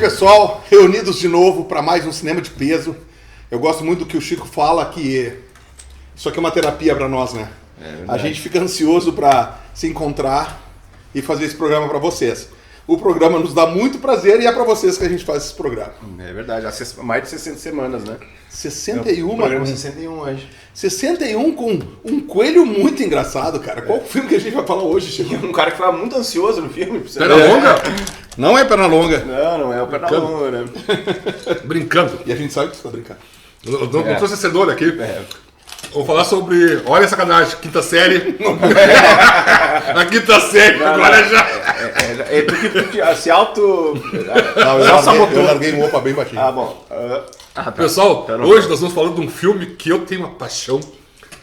pessoal, reunidos de novo para mais um Cinema de Peso. Eu gosto muito do que o Chico fala, que isso aqui é uma terapia para nós, né? A gente fica ansioso para se encontrar e fazer esse programa para vocês. O programa nos dá muito prazer e é para vocês que a gente faz esse programa. É verdade, há mais de 60 semanas, né? 61, programa 61 hoje. 61 com um coelho muito engraçado, cara. Qual o filme que a gente vai falar hoje, Chico? Um cara que estava muito ansioso no filme. Pernalonga? Não é Pernalonga. Não é o Pernalonga, né? Brincando. E a gente sabe que você tá brincando. Não trouxe a cenoura aqui. Vamos falar sobre... Olha a sacanagem, quinta série. A quinta série, agora já... Tu que se auto... Não, eu larguei um opa bem baixinho. Ah, bom. Tá. Pessoal, hoje nós vamos falando de um filme que eu tenho uma paixão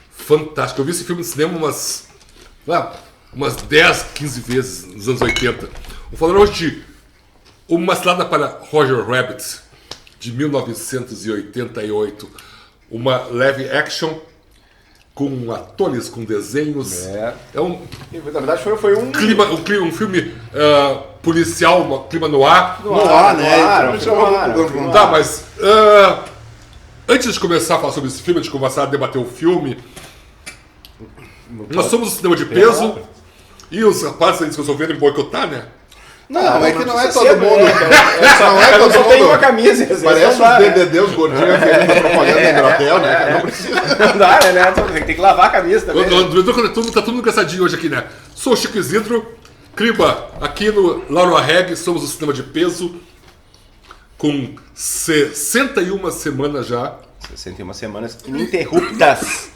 fantástica. Eu vi esse filme no cinema umas 10, 15 vezes nos anos 80. Vou falar hoje de Uma Cilada para Roger Rabbit, de 1988. Uma live action com atores, com desenhos. É um... Na verdade foi um... um filme policial, um clima no ar. Tá, mas antes de começar a falar sobre esse filme, antes de começar a debater o filme, nós somos o Cinema de Peso e os rapazes eles resolveram boicotar, né? Não, é que não é todo mundo. Não é todo mundo. Tem uma camisa. Parece os DDD, os gordinhos querendo da propaganda da Embratel, né? Não precisa. Não dá, né? Tem que lavar a camisa também. Tá todo mundo cansadinho hoje aqui, né? Sou o Chico Isidro, Criba, aqui no Laura Reg, somos o Cinema de Peso, com 61 semanas já. 61 semanas ininterruptas.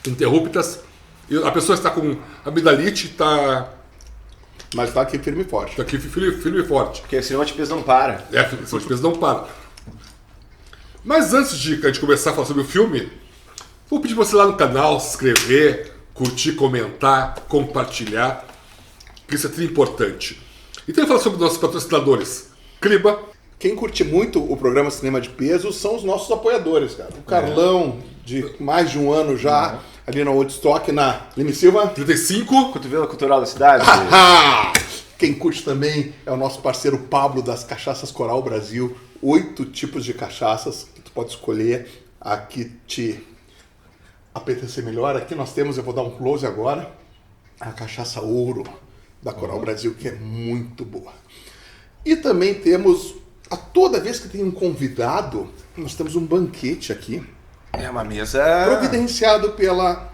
Interruptas. E a pessoa está com amidalite, está... Mas tá aqui firme e forte. Tá aqui firme e forte. Porque o Cinema de Peso não para. O Cinema de Peso não para. Mas antes de a gente começar a falar sobre o filme, vou pedir pra você ir lá no canal, se inscrever, curtir, comentar, compartilhar, porque isso é tudo importante. Então eu vou falar sobre os nossos patrocinadores. Criba. Quem curte muito o programa Cinema de Peso são os nossos apoiadores, cara. O Carlão, de mais de um ano já, ali na Woodstock, na Lime Silva. 35. Cotovelo Cultural da cidade. Quem curte também é o nosso parceiro Pablo das Cachaças Coral Brasil. 8 tipos de cachaças que tu pode escolher a que te apetecer melhor. Aqui nós temos, eu vou dar um close agora, a cachaça Ouro da Coral Brasil, que é muito boa. E também temos, a toda vez que tem um convidado, nós temos um banquete aqui. É uma mesa... Providenciado pela...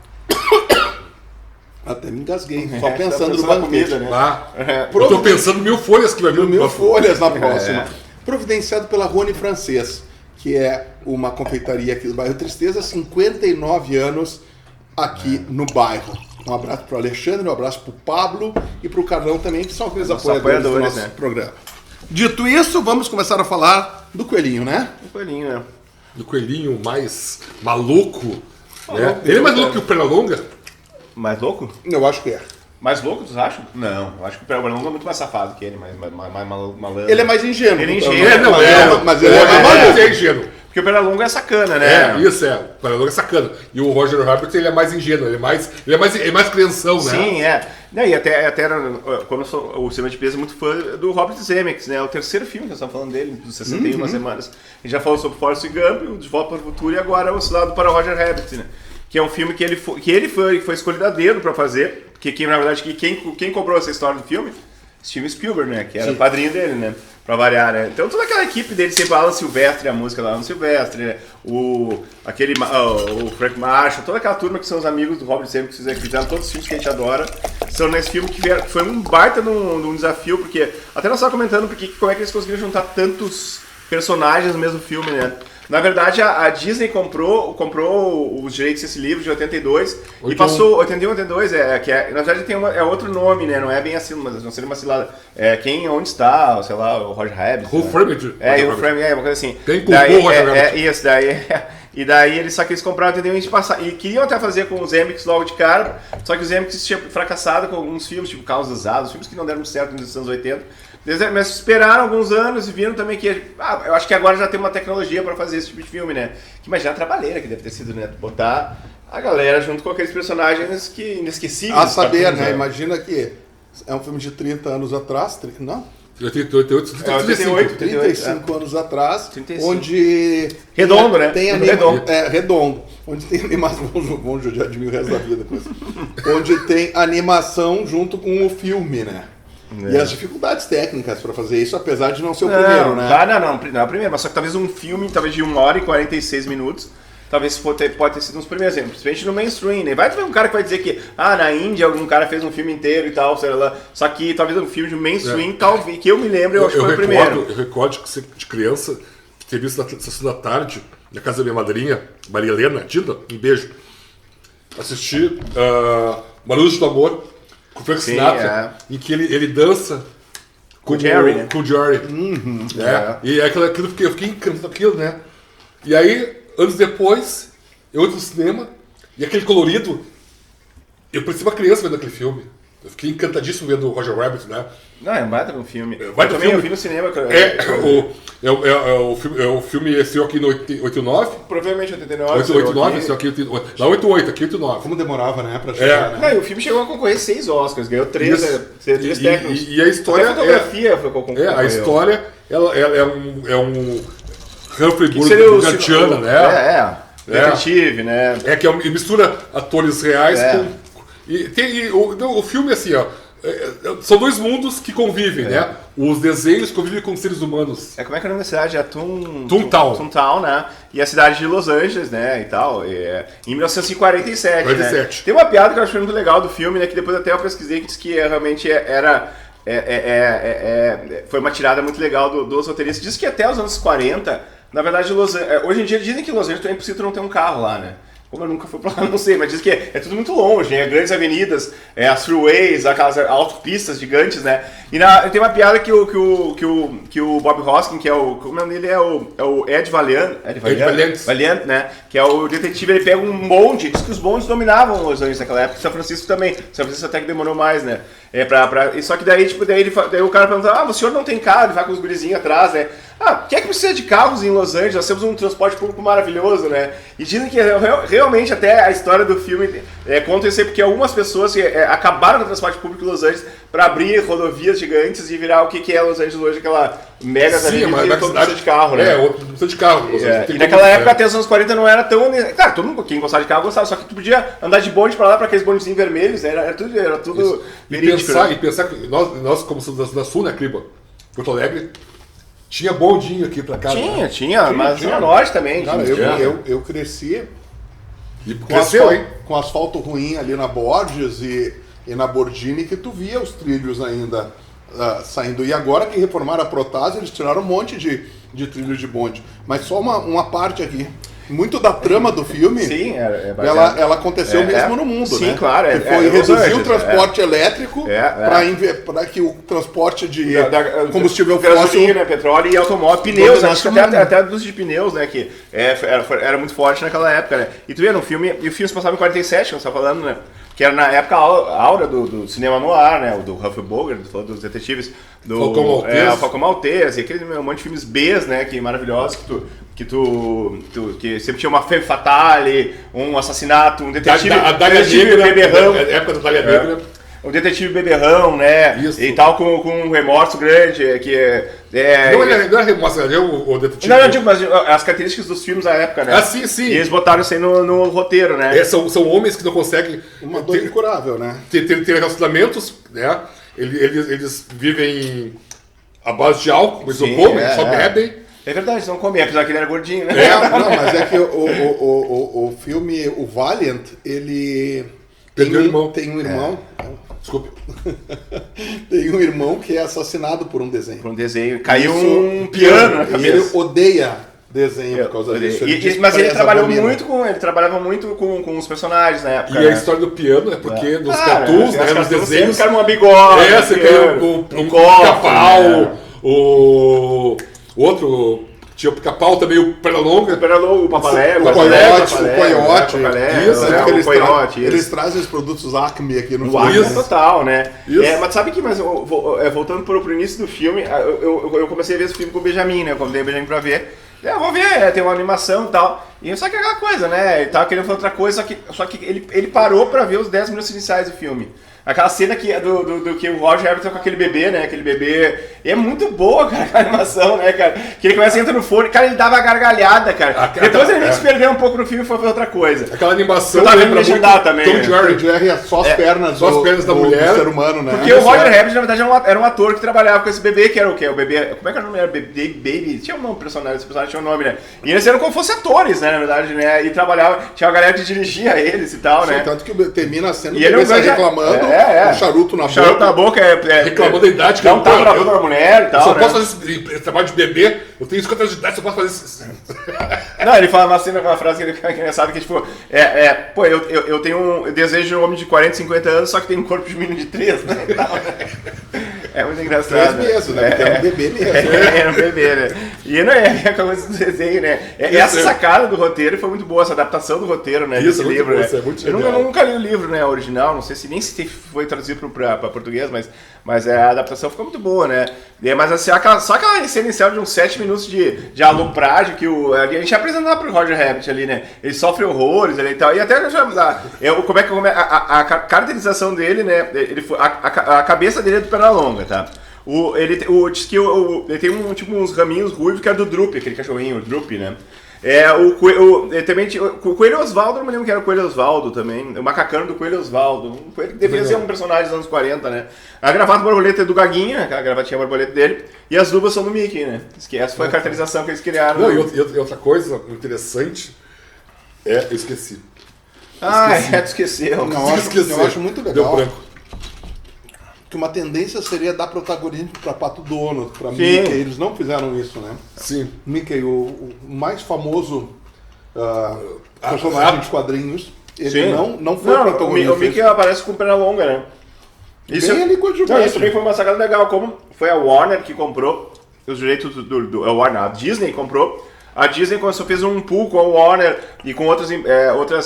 Até me engasguei, só pensando no banquete. Comida, né? Eu tô pensando em 1000 folhas que vai vir. 1000 folhas na próxima. Providenciado pela Rony Francês, que é uma confeitaria aqui do bairro Tristeza, 59 anos aqui no bairro. Um abraço pro Alexandre, um abraço pro Pablo e pro Carlão também, que são aqueles apoiadores do nosso programa. Dito isso, vamos começar a falar do coelhinho, né? O coelhinho, né? Do coelhinho mais maluco. Né? Ele é mais louco que o Pernalonga? Mais louco? Eu acho que é. Mais louco, tu acha? Não, eu acho que o Pernalonga é muito mais safado que ele, mais malandro. Ele é mais ingênuo. Ele é ingênuo. Mas ele é mais maluco. É ingênuo. Porque o Pernalonga é sacana, né? Isso é. O Pernalonga é sacana. E o Roger Rabbit, ele é mais ingênuo, ele é mais crianção, né? Sim, é. E até quando o Cinema de Peso é muito fã do Robert Zemeckis, né? O terceiro filme que nós estamos falando dele, dos 61 semanas. A gente já falou sobre Forrest Gump, o De Volta para o Futuro e agora o Cilado para Roger Rabbit, né? Que é um filme que ele foi escolhido a dedo para fazer, porque na verdade quem comprou essa história do filme? Steven Spielberg, né? Que era o padrinho dele, né? Pra variar, né? Então toda aquela equipe dele, sempre Alan Silvestre, a música lá Alan Silvestre, né? O Frank Marshall, toda aquela turma que são os amigos do Robert Zemeckis que fizeram todos os filmes que a gente adora, são nesse filme que foi um baita num desafio, porque até nós estávamos comentando como é que eles conseguiram juntar tantos personagens no mesmo filme, né? Na verdade, a Disney comprou os direitos desse livro de 82 e passou 81, 82, na verdade tem outro nome, né? Não é bem assim, mas não seria uma cilada. Onde está, sei lá, o Roger Rabbit. Who Framed It? Who Framed It, uma coisa assim. Quem culpou o Roger Rabbit? Isso, daí. E daí eles compraram 81 e queriam até fazer com os Zemeckis logo de cara, só que os Zemeckis tinham fracassado com alguns filmes, tipo Caos das Asas, filmes que não deram certo nos anos 80. Mas esperaram alguns anos e viram também que... eu acho que agora já tem uma tecnologia para fazer esse tipo de filme, né? Que imagina a trabalheira que deve ter sido, né? Botar a galera junto com aqueles personagens que inesquecíveis. A saber, né? Imagina que é um filme de 30 anos atrás, não? 88, 35 anos atrás, 35. onde... Redondo, né? Tem Redondo. redondo. Onde tem animação... Vamos judiar de mim o resto da vida depois. Onde tem animação junto com o filme, né? E as dificuldades técnicas para fazer isso, apesar de não ser o primeiro, né? Não é o primeiro, mas só que talvez um filme, talvez de 1 hora e 46 minutos, talvez pode ter sido um dos primeiros exemplos, principalmente no mainstream, né? Vai ter um cara que vai dizer que, na Índia algum cara fez um filme inteiro e tal, sei lá, só que talvez um filme de mainstream, talvez, que eu me lembro, eu acho que foi o primeiro. Eu recordo de criança, ter visto na sessão da tarde, na casa da minha madrinha, Maria Helena, Dinda, um beijo, assisti Barulhos do Amor, com o Frank Sinatra, em que ele dança com o Jerry, né? Com o Jerry. E eu fiquei encantado com aquilo, né? E aí, anos depois, eu entro no cinema, e aquele colorido, eu parecia uma criança vendo aquele filme. Eu fiquei encantadíssimo vendo o Roger Rabbit, né? Não, é um baita um filme. Eu vi no cinema. O filme estreou aqui no 89? Provavelmente 89. 89, estreou aqui 89. Não, 88, aqui 89. Como demorava, né, pra chegar, né? Não, e o filme chegou a concorrer 6 Oscars, ganhou 3 técnicos. E a história... A fotografia foi concorreu. A história ela é um Humphrey Bogartiana, né? Detetive, né? Que mistura atores reais com... o filme, assim, ó, são dois mundos que convivem, né? Os desenhos convivem com os seres humanos. Como é que é o nome da cidade? É Toontown. Toontown, né? E a cidade de Los Angeles, né? E tal. Em 1947, 47. Né? Tem uma piada que eu acho muito legal do filme, né? Que depois até eu pesquisei, que diz que realmente foi uma tirada muito legal dos roteiristas. Diz que até os anos 40, na verdade, hoje em dia dizem que Los Angeles é impossível não ter um carro lá, né? Como eu nunca fui pra lá, não sei, mas diz que é tudo muito longe, né? Grandes avenidas, as freeways, aquelas autopistas gigantes, né? E tem uma piada que o Bob Hoskin, que é o... Como é o nome dele? É o Ed Valiant. Valiant, né? Que é o detetive, ele pega um bonde, diz que os bondes dominavam Los Angeles naquela época, São Francisco também. São Francisco até que demorou mais, né? Só que daí o cara pergunta, o senhor não tem carro, ele vai com os gurizinhos atrás, né? Quem é que precisa de carros em Los Angeles? Nós temos um transporte público maravilhoso, né? E dizem que realmente até a história do filme conta isso aí, porque algumas pessoas acabaram no transporte público em Los Angeles para abrir rodovias gigantes e viu o que é Los Angeles hoje, aquela mega avenida que todo precisa de carro, né? Outro precisa de carro. E naquela época, até os anos 40, não era tão... Claro, todo mundo, quem gostava de carro, gostava, só que tu podia andar de bonde para lá, para aqueles bondezinhos vermelhos, era tudo verídico. E pensar que nós como somos da Sul, né, Criba? Porto Alegre, tinha bondinho aqui pra cá. Tinha, mas tinha norte também. Cara, eu cresci e cresceu, com asfalto ruim ali na Borges e na Bordini, que tu via os trilhos ainda saindo. E agora que reformaram a Protásio, eles tiraram um monte de trilhos de bonde. Mas só uma parte aqui. Muito da trama do filme, sim, ela aconteceu mesmo no mundo, sim, né? Claro, que foi reduzir o transporte elétrico para que o transporte de combustível fóssil, né, petróleo e automóvel, pneus, acho que até a indústria de pneus, né, que era muito forte naquela época, né? E tu vê no filme, e o filme se passava em 47, como você tá falando, né? Que era na época a aura do cinema noir, né? O do Humphrey Bogart, dos detetives, do Falcão Maltese, e aquele monte de filmes Bs, né? Que maravilhosos, que sempre tinha uma femme fatale, um assassinato, um detetive, beberrão, época da Dália Negra. Um detetive beberrão, né? Isso. E tal, com um remorso grande, Não é remorso, é o detetive. Não, eu digo, mas as características dos filmes da época, né? Sim. E eles botaram isso aí no roteiro, né? São homens que não conseguem... Uma dor incurável, né? Ter relacionamentos, né? Eles vivem à base de álcool, mas não comem, só bebem. É verdade, eles não comem, apesar que ele era gordinho, né? Não, mas é que o filme, o Valiant, ele... Tem um irmão. Desculpe. Tem um irmão que é assassinado por um desenho. Caiu um piano na cabeça. Ele odeia desenho por causa disso. Mas ele trabalhava muito com os personagens na época. E a história do piano é porque nos cartoons, né, nos desenhos... Você uma bigode. Você quer um pica-pau, o outro... Tinha o pica-pau também, o Pernalonga. O Papalégua. O Coiote. Eles trazem os produtos Acme aqui no filme. Isso, total, né? Mas sabe que, voltando pro início do filme, eu comecei a ver esse filme com o Benjamin, né? Eu convidei o Benjamin pra ver. Vamos ver, tem uma animação e tal. E só que é aquela coisa, né? Ele tava querendo fazer outra coisa, só que ele parou pra ver os 10 minutos iniciais do filme. Aquela cena que, do que o Roger Rabbit tá com aquele bebê, né? Aquele bebê. E é muito boa, cara, a animação, né, cara? Que ele começa a entrar no fone, cara, ele dava gargalhada, cara. Depois ele se perdeu um pouco no filme e foi fazer outra coisa. Aquela animação tá lembra muito também. Tom Jerry é só as pernas, da mulher. Do ser humano, né? Porque o Roger Rabbit, na verdade, era um ator que trabalhava com esse bebê, que era o quê? O bebê. Como é que era o nome? Era Baby. Tinha um nome personagem, esse personagem tinha um nome, né? E eles eram como se fossem atores, né, na verdade, né? E trabalhava, tinha uma galera que dirigia eles e tal, né? Tanto que termina sendo e ele reclamando, o charuto na charuto na boca, reclamando da idade, que não tava na boca da mulher e tal. Eu só né? posso fazer esse trabalho de bebê, eu tenho 50 anos de idade, só posso fazer isso. Não, ele fala uma frase que ele é engraçada, que é tipo, pô, eu tenho um desejo de um homem de 40, 50 anos, só que tem um corpo de menino de 3, né? É muito engraçado. 3 meses, né? Porque é um bebê mesmo. É um bebê, né? E não é a coisa do desenho, né? Essa sacada do roteiro foi muito boa, essa adaptação do roteiro, né? Isso, desse livro, boa, né? é muito Eu nunca li o livro, né, original, não sei se nem se foi traduzido para português, mas a adaptação ficou muito boa, né? Mas assim, só aquela cena inicial de uns 7 minutos de alopragem que a gente apresentava pro Roger Rabbit ali, né? Ele sofre horrores ali e tal. E até como é a caracterização dele, né? A cabeça dele é do Pernalonga, tá? Diz que ele tem uns raminhos ruivos que é do Droopy, aquele cachorrinho, o Droopy, né? Também o Coelho Osvaldo, não me lembro que era o Coelho Osvaldo também, o macacano do Coelho Osvaldo. Deveria ser um personagem dos anos 40, né? A gravata borboleta é do Gaguinha, a gravatinha borboleta dele, e as luvas são do Mickey, né? Essa foi a caracterização que eles criaram. Não, e outra coisa interessante eu esqueci. Tu esqueceu. Eu acho muito Deu legal. branco. Que uma tendência seria dar protagonismo para Pato Donald, para Sim. Mickey. Eles não fizeram isso, né? Sim. Mickey, o mais famoso personagem de quadrinhos, ele não foi protagonista. O Mickey aparece com perna longa, né? Isso também foi uma sacada legal, como foi a Warner que comprou os direitos a Warner, a Disney comprou. A Disney fez um pool com a Warner e com outras indústrias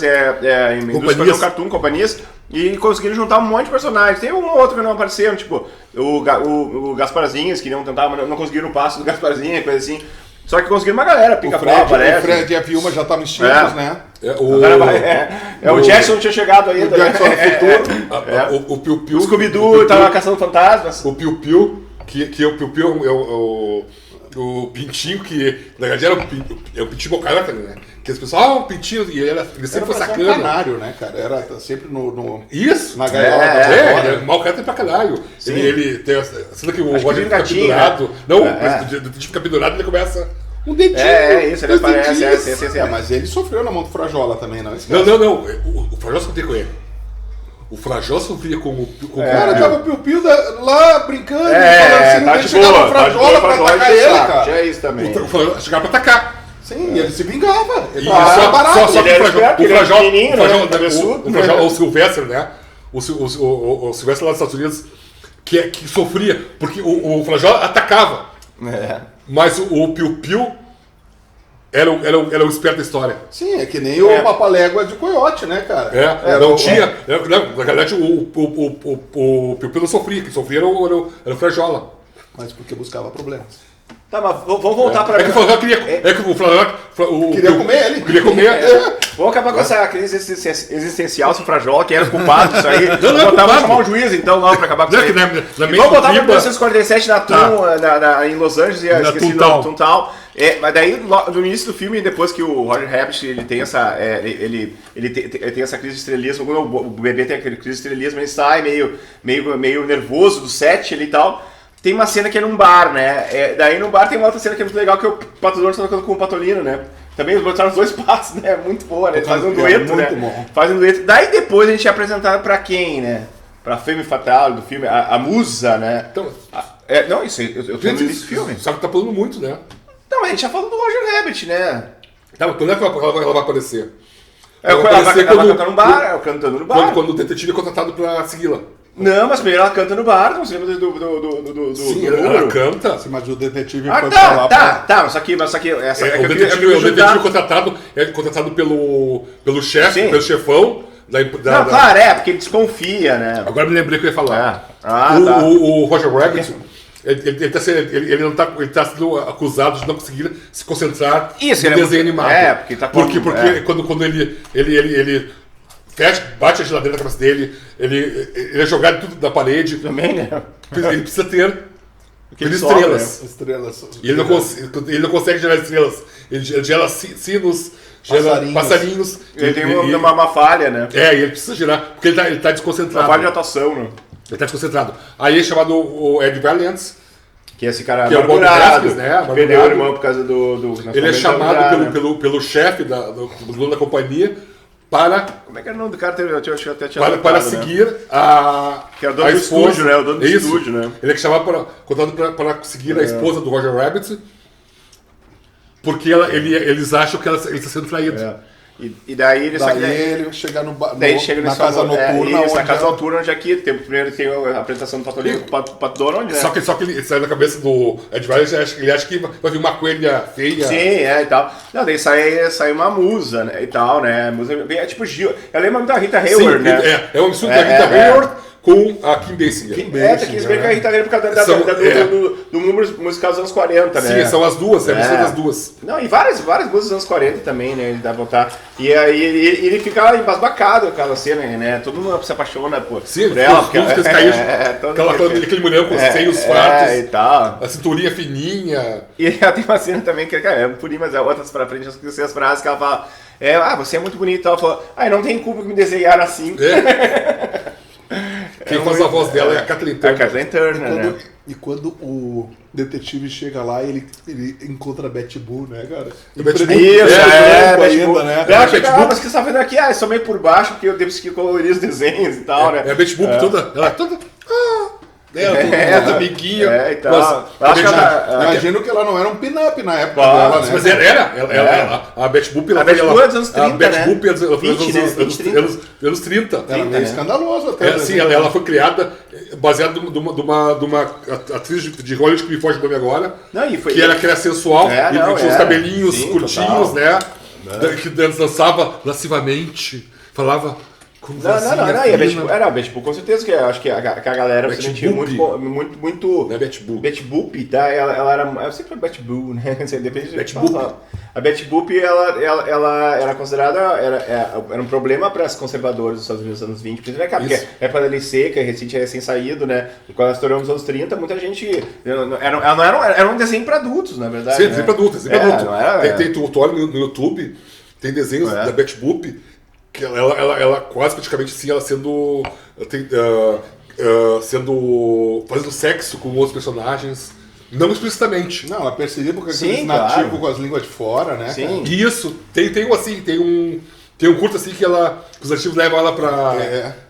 cartoon, companhias, e conseguiram juntar um monte de personagens. Tem um outro que não apareceram, tipo o Gasparzinho, que não conseguiram o passo do Gasparzinho, coisa assim. Só que conseguiram uma galera, Pica-Pau aparece. O Fred e a Vilma já estavam extintos, né? O Jackson não tinha chegado ainda. O Jackson no futuro. O Piu Piu. O Scooby-Doo tava caçando fantasmas. O Piu Piu, que o Piu Piu o pintinho que, na verdade, era o pintinho bocalhota, né? Que as pessoas, um pintinho, e ele sempre foi sacana. Era um canário, né, cara? Era sempre Isso! na gaiola. Mau caráter pra caralho. Ele tem a cena que o Roger fica gatinho, pendurado. né? Não, o detetive fica pendurado e ele começa... Um dedinho. Isso, ele aparece. Mas ele sofreu na mão do Frajola também, não? Não. O Frajola sofria com ele. O Frajola sofria com o cara, tava o Piu-Piu lá brincando, falando assim, ele chegava o Frajola pra atacar ele, cara. Tinha isso também. O Frajola chegava pra atacar. Sim, ele se vingava. Ele só que o Frajola, o Silvestre, né? O Silvestre lá dos Estados Unidos, que sofria, porque o Frajola atacava. Mas o Piu-Piu era o esperto da história. Sim, é que nem o Papalégua de Coiote, né, cara? Na verdade, o Piu-Piu não sofria, quem sofria era o Frajola. Mas porque buscava problemas. Tá, mas vamos voltar pra... É que o Frajola queria comer ele. Queria comer. Vamos acabar com essa crise existencial, se o Frajola, que era culpado disso aí. Vamos chamar o juiz, então, lá, pra acabar com isso aí. Vamos voltar pra 1947 em Los Angeles, e esqueci o nome, Toontown. Mas daí, no início do filme, depois que o Roger Rabbit ele tem essa tem essa crise de estrelismo, quando o bebê tem aquela crise de estrelismo, ele sai meio nervoso do set ali e tal. Tem uma cena que é num bar, né? Daí no bar tem uma outra cena que é muito legal, que é o Pato Donald tá tocando com o Patolino, né? Também botaram os dois passos, né? Muito boa, né? Faz um dueto, né? Bom. Faz um dueto. Daí depois a gente é apresentado pra quem, né? Pra Femme Fatale do filme, a musa, né? Então, não, isso eu tô no início do filme. Só que tá falando muito, né? Não, a gente já falou do Roger Rabbit, né? Tá, mas quando é que ela vai aparecer? Ela vai cantar no bar, cantando no bar. Quando o detetive é contratado pra segui-la. Não, mas primeiro ela canta no bar, não se lembra do Sim, número. ela canta. Sim, mas o detetive Ah, foi pra lá tá, mas só que essa O detetive é contratado pelo chefe, Sim. pelo chefão. Claro, porque ele desconfia, né? Agora me lembrei que eu ia falar. Tá. O Roger Rabbit, Ele não tá, ele tá sendo acusado de não conseguir se concentrar Isso, no desenho animado. porque tá porque quando ele fecha, bate a geladeira na cabeça dele, ele é jogado tudo da parede. Também, né? Ele precisa ter sobra, estrelas. E ele não consegue gerar estrelas. Ele gera sinos, gera passarinhos. Ele tem uma falha, né? E ele precisa gerar, porque ele tá desconcentrado. Uma falha de atuação, né? Ele tá desconcentrado. Aí é chamado o Ed Valiant, que é esse cara que amargurado, né? Perdeu o irmão por causa do ele é chamado pelo chefe do dono da companhia para... Como é que era o nome do cara? Eu até tinha para seguir a... Que era o dono do estúdio, né? O dono do estúdio, né? Ele é chamado para seguir a esposa do Roger Rabbit, porque eles acham que ele está sendo traído. E daí ele ele chega na casa noturna. Na casa noturna, onde aqui primeiro tem a apresentação do Patolino com o Pato Donald, né? Só que ele sai da cabeça do Ed Valiant, ele acha que vai vir uma coelha feia. Sim, e tal. Não, daí sai uma musa, né? E tal, né? Musa, é tipo Gil. Eu lembro da Rita Hayworth, né? É um mistura da Rita Hayworth com a Kim Basinger. Tem que ver que a Rita Hayworth por causa do musical dos anos 40, né? Sim, são as duas, é a mistura das duas. Não, e várias músicas dos anos 40 também, né? Ele dá pra botar. E aí ele fica embasbacado com aquela cena, né? Todo mundo se apaixona por ela. Porque aquele mulher com os seios fartos, e tal. a cinturinha fininha. E ela tem uma cena também que é purinha, mas outras pra frente, as frases que ela fala. Você é muito bonita. Ela falou, não tem culpa que me desenharam assim. Quem faz a voz dela é a Kathleen Turner. Né? E quando o detetive chega lá, ele encontra a Betty Boo, né, cara? Betty Boo, né? Ela chega, mas o que você tá vendo aqui? Eu sou meio por baixo, porque eu devo que colorir os desenhos e tal, né? É a Betty Boo toda... Ela toda amiguinha. E tal. Imagino que ela não era um pin-up na época dela, né? Mas era. A Betty Boop é dos anos 30, né? A Betty Boop é dos anos 30. Era meio escandaloso até. Sim, ela foi criada baseada de uma atriz de Hollywood que me foge do nome agora, que era sensual, e tinha os cabelinhos curtinhos, né? Que dançava lascivamente, falava... Era a Betty Boop, com certeza, que eu acho que a galera se sentia muito. Não é Betty Boop. Betty Boop, tá? Ela era. Eu sempre falo Betty Boop, né? Depende de Betty Boop. A Betty Boop, ela era considerada. Era um problema para os conservadores dos Estados Unidos nos anos 20, principalmente porque é época da lei seca, recém-saído, né? E quando ela estourou nos anos 30, muita gente. Era um desenho para adultos, na verdade. Sim, desenho para adultos. Tem tutorial no YouTube, tem desenhos da Betty Boop. Que ela quase praticamente assim, ela fazendo sexo com outros personagens, não explicitamente. Não, ela percebia porque aqueles nativos com as línguas de fora, né? Sim. Cara? Isso, tem um curto assim que os nativos levam ela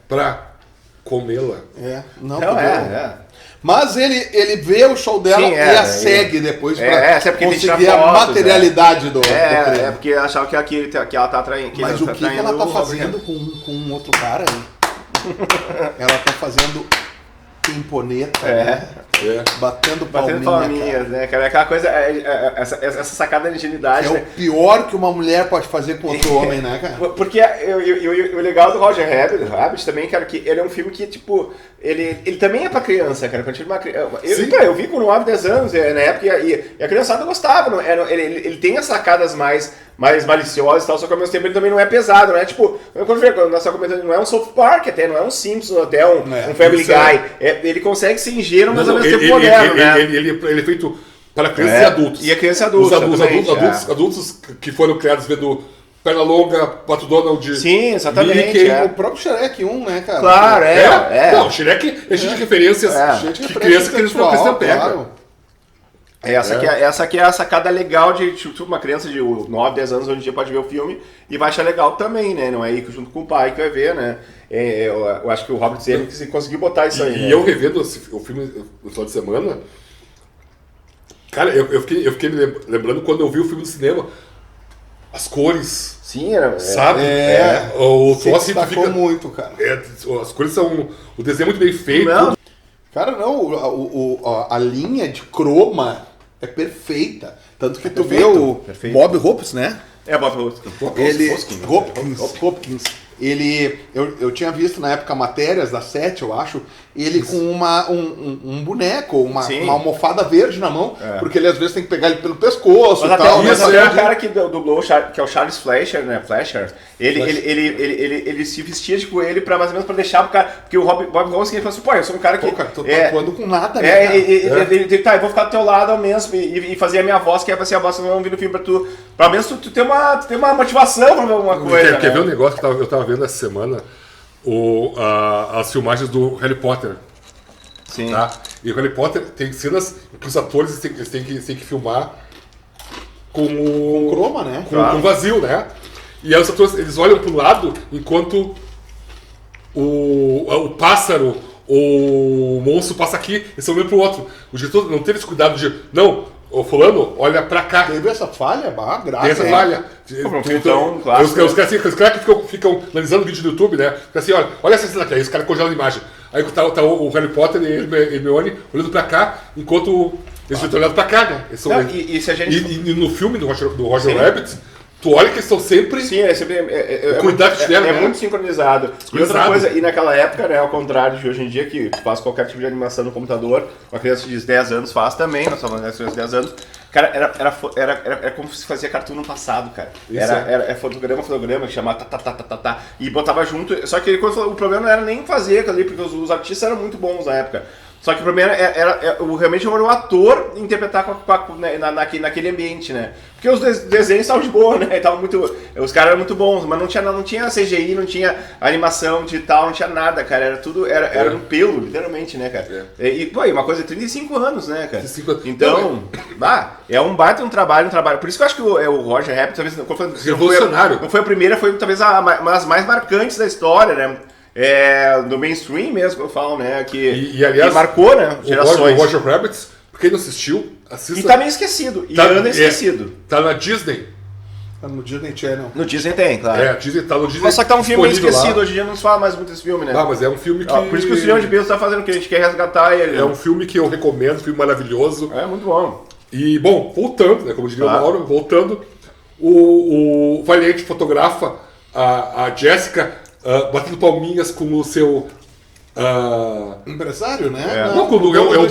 pra comê-la. Mas ele vê o show dela e a segue depois pra conseguir a fotos, materialidade do crime. Porque achava que ela tá atraindo. Mas o que ela tá fazendo com outro cara aí? Ela tá fazendo pimponeta, né? Batendo palminhas, né, cara? É aquela coisa, essa sacada de ingenuidade. É o pior que uma mulher pode fazer com outro homem, né, cara? Porque o legal do Roger Rabbit também, cara, que ele é um filme que, tipo, ele também é pra criança, cara. Eu vi com 9, 10 anos, na época, e a criançada gostava. Ele tem as sacadas mais maliciosas e tal, só que ao mesmo tempo ele também não é pesado, não é tipo, quando nós estamos comentando, não é um South Park até, não é um Simpsons, até um Family Guy. Ele consegue ser ingênuo, mas ao mesmo tempo moderno, né? Ele é feito para crianças e adultos. E a criança e adultos. Os adultos que foram criados vendo Pernalonga, Pato Donald. Sim, exatamente. Mickey, o próprio Shrek 1, né, cara? Claro, Não, Shrek é cheio de referências que criança não pega. Claro. Essa aqui é a sacada legal de tipo, uma criança de 9, 10 anos hoje em dia pode ver o filme e vai achar legal também, né? Não é aí junto com o pai que vai ver, né? Eu acho que o Robert Zemeckis conseguiu botar isso aí. E eu revendo o filme no final de semana, cara, eu fiquei me lembrando quando eu vi o filme no cinema, as cores. Sim, sabe? O troço fica muito, cara. As cores são. O desenho é muito bem feito. Não. Cara, não, a linha de croma é perfeita. Tanto que tu vê o Bob Hope, né? Bob Hoskins. Ele, Hoskins. Hopkins. Eu tinha visto na época matérias da 7, eu acho, ele com um boneco, uma almofada verde na mão, porque ele às vezes tem que pegar ele pelo pescoço Mas e tal. mas até o cara que dublou, que é o Charles Fleischer, né? Ele se vestia tipo ele pra mais ou menos pra deixar pro cara. Porque o Bob Hoskins ele falou assim, pô, eu sou um cara que. Pô, cara, tô atuando com nada, né? Eu vou ficar do teu lado ao menos e fazer a minha voz, que é pra ser a voz que não vir no filme pra tu. Pelo menos tu ter uma motivação pra ver alguma coisa. Quer ver um negócio que eu tava vendo essa semana? As filmagens do Harry Potter. Sim. Tá? E o Harry Potter tem cenas que os atores eles têm que filmar com croma, né? Com vazio, né? E aí os atores eles olham pro lado enquanto o pássaro ou o monstro passa aqui, eles estão olhando pro outro. O diretor não teve esse cuidado de. Não, o fulano olha pra cá. Teve essa falha? Graças. Tem essa falha. Então, claro. Os caras que ficam analisando o vídeo do YouTube, né? Ficam assim, olha essa cena aqui, aí os caras congelam a imagem. Aí tá o Harry Potter e Hermione olhando pra cá, enquanto eles estão olhando pra cá, né? E no filme do Roger Rabbit, tu olha que eles estão sempre... Sim, é sempre... cuidado que tiveram, é né? muito sincronizado. E outra coisa, e naquela época, né, ao contrário de hoje em dia, que tu faz qualquer tipo de animação no computador, uma criança de 10 anos faz também, nós falamos de criança de 10 anos, cara, era como se fazia cartoon no passado, cara. Era fotograma, que chamava tá, e botava junto, só que o problema não era nem fazer aquilo ali, porque os artistas eram muito bons na época. Só que o problema era realmente era o ator interpretar naquele ambiente, né? Porque os desenhos estavam de boa, né? Os caras eram muito bons, mas não tinha CGI, não tinha animação digital, não tinha nada, cara. Era tudo, era no pelo, literalmente, né, cara? E uma coisa de 35 anos, né, cara? 35 anos. Então, é um baita um trabalho. Por isso que eu acho que o Roger Rabbit, talvez, revolucionário. Não foi a primeira, foi talvez uma das mais marcantes da história, né? Do mainstream mesmo que eu falo, né? Que aliás, marcou, né? Gerações. O Roger Rabbit, pra quem não assistiu, assista. E tá meio esquecido. E anda esquecido. Tá na Disney. Tá no Disney Channel. No Disney tem, claro. A Disney tá no Disney. Mas só que tá um filme meio esquecido. Lá. Hoje em dia não se fala mais muito desse filme, né? Mas é um filme que... Por isso que o Cinema de Peso tá fazendo o que a gente quer resgatar ele. É um filme que eu recomendo, um filme maravilhoso. É, muito bom. E, bom, voltando, né? Como diria o Mauro, voltando, o Valiente fotografa a Jessica... batendo palminhas com o seu... empresário, né? Não, é o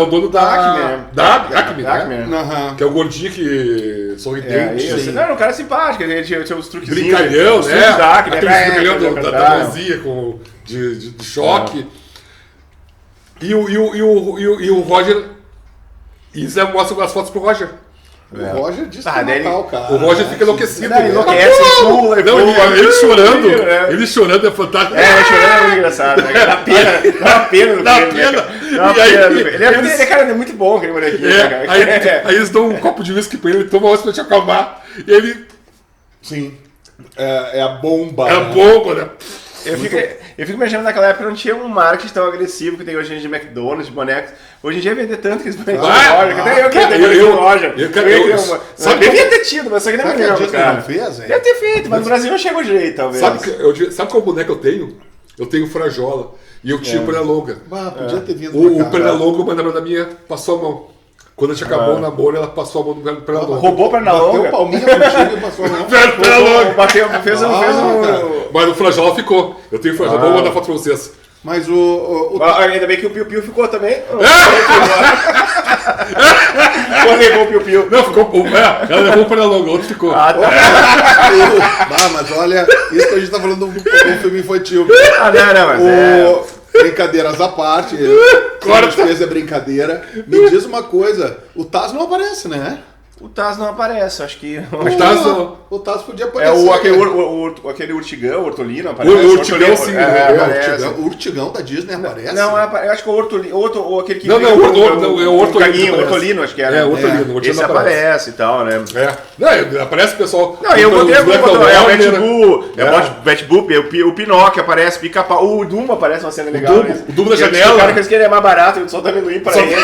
dono da Acme, né? Uhum. Que é o gordinho que sorridente. Não, um cara simpático, ele tinha uns truquezinhos. Brincalhão, né? Aquele brincalhão da mãozinha de choque. E o Roger... E Zé mostra as fotos pro Roger. O Roger disse que é Natal, cara. O Roger fica enlouquecido. Enlouquece, pula, ele chorando é fantástico. Chorando é muito engraçado. Né? Dá pena. Dá pena. Ele é muito bom, aquele molequinho. Aí eles dão um copo de uísque pra ele toma outro pra te acalmar. E ele... Sim. É a bomba. É a bomba, né? Eu fico imaginando naquela época não tinha um marketing tão agressivo que tem hoje em dia de McDonald's, de bonecos. Hoje em dia vender tanto que eles bonecos de loja. Até eu queria ter loja. Devia ter tido, mas só que não lembro, cara. Não fez, deve ter feito, mas no Brasil não chegou o jeito, talvez. Sabe qual boneco eu tenho? Eu tenho Frajola. E eu tinha o Pernalonga. Podia ter vindo o Pernalonga, uma namorada minha, passou a mão. Quando a gente acabou o namoro, ela passou a mão no Pernalonga. Roubou o Pernalonga? Bateu palminha contigo e passou a mão. Pernalonga! Fez Mas o Frajola ficou. Eu tenho Frajola, vou mandar foto pra vocês. Mas ainda bem que o Piu Piu ficou também. Ou levou o Piu Piu? Não, ficou. Ela levou o Pernalonga, o outro ficou. Mas olha, isso que a gente tá falando de um filme infantil. Mas brincadeiras à parte. A gente fez a brincadeira. Me diz uma coisa, o Taz não aparece, né? O Taz não aparece, acho que... O Taz podia aparecer. Aquele Urtigão, o Ortolino aparece. O Urtigão, sim. O Urtigão da Disney aparece. Não, eu acho que o Ortolino, ou aquele que... Não, é o Ortolino. O Ortolino, acho que era. É, o Ortolino. Esse aparece e tal, né? Não, aparece o pessoal... Não, eu botei o Betbull, o Pinóquio aparece, Pica-Pau, o Dumbo aparece uma cena legal. O Dumbo da janela. O cara que ele é mais barato, ele só dá amendoim pra ele.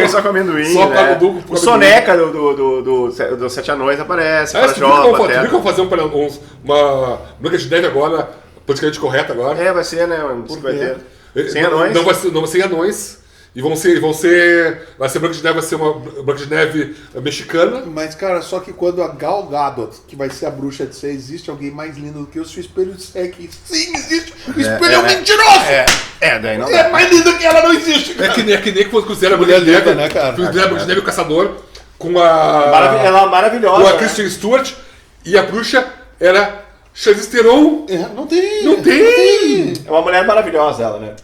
Só com amendoim, né? O Soneca do Sete Anões aparece. Você viu que eu vou fazer uma Branca de Neve agora, politicamente correta agora? Vai ser, né? Sem anões. Não vai ser anões. E vai ser Branca de Neve, vai ser uma Branca de Neve mexicana. Mas, cara, só que quando a Gal Gadot, que vai ser a bruxa de 6, existe alguém mais lindo do que o seu espelho segue que sim, existe. O espelho é um mentiroso! Daí não É mais lindo que ela, não existe, cara. É que nem quando fizeram a Branca de Neve, né, cara? Fizeram a Branca de Neve e o Caçador com a... Ela é maravilhosa. Com a Kristen Stewart, e a bruxa era Charlize Theron. Não tem. Não tem! É uma mulher maravilhosa, ela, né?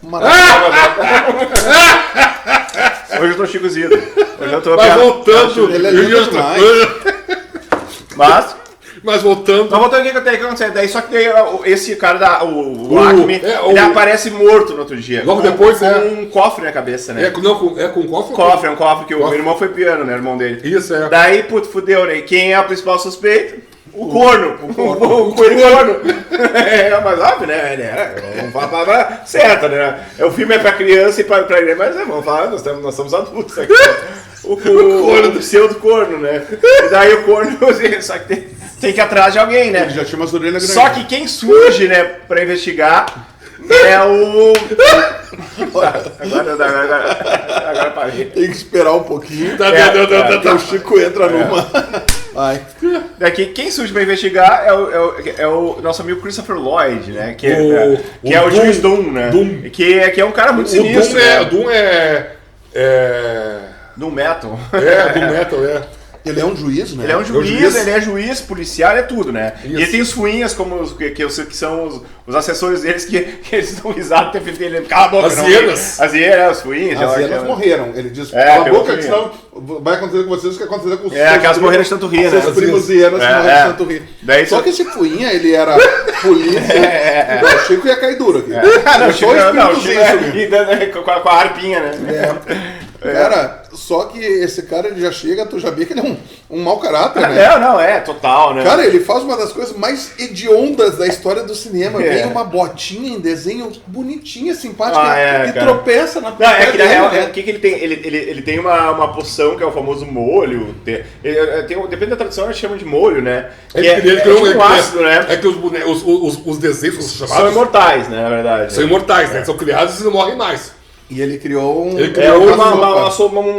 Hoje eu tô Chico Zito. Hoje eu tô Mas voltando... Ele é lindo demais. Mas voltando... voltando, o que acontece? Daí, só que daí, esse cara, o Acme, ele aparece morto no outro dia. Logo depois, com um cofre na cabeça, né? com um cofre? É um cofre que o irmão foi piano, né? O irmão dele. Isso, é. Daí, fudeu, né? Quem é o principal suspeito? O corno. O coelho corno. É mais óbvio, né? Vamos falar a palavra certa, né? O filme é pra criança e pra ele, mas vamos falar, nós somos adultos aqui. O corno do pseudo corno, né? E daí o corno, só que tem que ir atrás de alguém, né? Ele já tinha umas orelhas grandes. Só que quem surge, né, pra investigar é o... Agora parei. Tem que esperar um pouquinho. Tá. O Chico entra numa. Vai. Daqui, quem surge pra investigar é o nosso amigo Christopher Lloyd, né? Que é o juiz Doom, né? Que é um cara muito sinistro. O Doom é... Doom Metal. Doom Metal, Ele é um juiz, né? Ele é um juiz, ele é juiz, policial, é tudo, né? Isso. E ele tem os fuinhas, como que são os assessores deles, que eles dão risada até ele. Cala a boca, as hienas. As hienas, os fuinhas. As hienas morreram. Ele diz, cala a boca, que senão vai acontecer com vocês o que aconteceu com os seus aquelas morreram de tanto rir, né? Seus primos hienas morreram de tanto rir. Só que esse fuinha, ele era polícia. O Chico ia cair duro aqui. Com a harpinha, né? Cara, só que esse cara, ele já chega, tu já vê que ele é um mau caráter, né? Não, total, né? Cara, ele faz uma das coisas mais hediondas da história do cinema. Vem uma botinha em desenho bonitinha, simpática, e tropeça na Não, é que na real, o que ele tem? Ele tem uma poção que é o famoso molho. Depende da tradução, eles chamam de molho, né? Um ácido, né? É que os desenhos são chamados... São imortais, né, na verdade. São imortais, né? São criados e não morrem mais. E ele criou um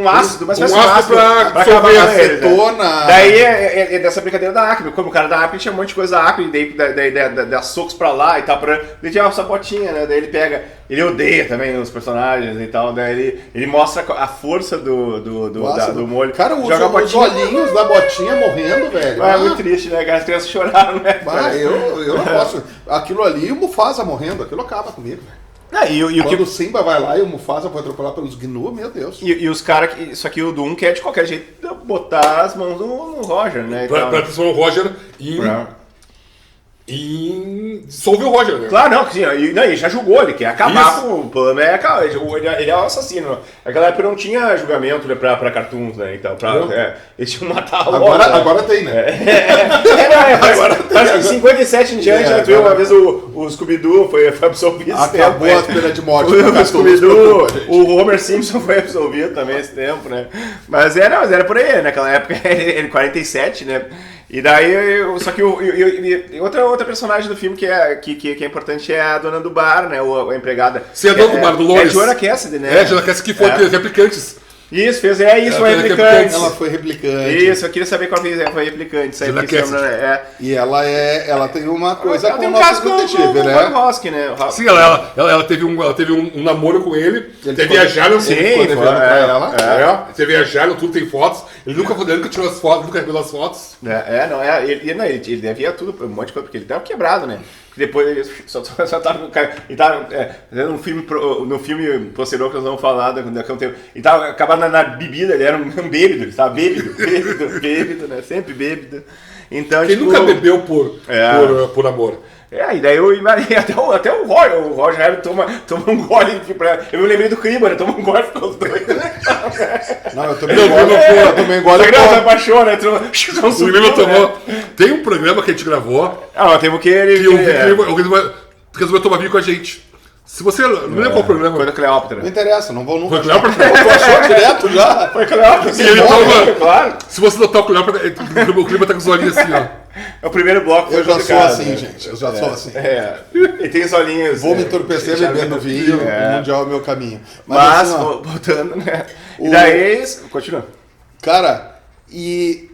ácido, mas um ácido pra acabar com acetona. Daí é dessa brincadeira da Acme. Como o cara da Acme tinha um monte de coisa da Acme, daí dá socos pra lá e tal. Ele tinha essa botinha, né? Daí ele pega. Ele odeia também os personagens e tal. Daí ele mostra a força do molho. Cara, os olhinhos da botinha morrendo, velho. É muito triste, né? As crianças choraram, né? Eu não posso. Aquilo ali e o Mufasa morrendo, aquilo acaba comigo, velho. Quando o Simba vai lá e o Mufasa foi atropelar pelos Gnu, meu Deus. E os caras, só que o Doom quer de qualquer jeito botar as mãos no Roger, né? Pra transformar o Roger e dissolver o Roger, né? Claro, não, sim, ele já julgou, ele quer acabar com o plano, ele é o assassino. Naquela época não tinha julgamento, né, pra cartoons, né? Então, eles tinham matado agora tem, né? Mas em 57 em diante, né, tu viu uma vez o Scooby-Doo foi absolvido. Acabou a pena de morte. O Scooby-Doo, o Homer Simpson foi absolvido também esse tempo, né? Mas era por aí, naquela época, ele 47, né? E daí, só que outra personagem do filme que é importante é a dona do bar, né? A empregada. Sim, a dona do bar, do Lois. É a Joanna Cassidy, né? É, a Joanna Cassidy que foi replicantes. Isso, fez foi replicante. Ela foi replicante. Isso, eu queria saber qual foi replicante. Isso aí, e ela tem uma coisa ela com tem o nosso detetive, né? O Hosky, né? Sim, ela teve um namoro com ele. Ele viajaram, sim, Você viajaram, tudo tem fotos. Ele nunca tirou as fotos, nunca revelou as fotos. Ele devia tudo, um monte de coisa, porque ele tava quebrado, né? Depois ele só tava no filme posterior que nós vamos falar daqui a um tempo. Ele tava acabando na bebida, ele era um bêbado, ele tava bêbado, né? Sempre bêbado. Então, quem nunca bebeu por amor? E daí até o Roger toma um gole. Eu me lembrei do clima, né? Toma um gole e ficou os dois. Não, eu tomei gole. Só que não, apaixona, né? O Lima tomou. Tem um programa que a gente gravou. Temos que ele. Que resolveu tomar vinho com a gente. Se você. Não lembra qual o programa? Foi da Cleópatra. Não interessa, não vou nunca. Foi Cleópatra? Tu achou direto já? Foi Cleópatra, sim, Ele tava- claro. Se você notar o Cleópatra, o clima tá com os olhinhos assim, ó. É o primeiro bloco. Eu foi já sou complicado, assim, né? gente. Eu já sou assim. E tem os olhinhos. Vou me entorpecer já bebendo me- vinho, É. o mundial é o meu caminho. Mas, assim, ó, voltando, né? E O- daí, continua. cara, e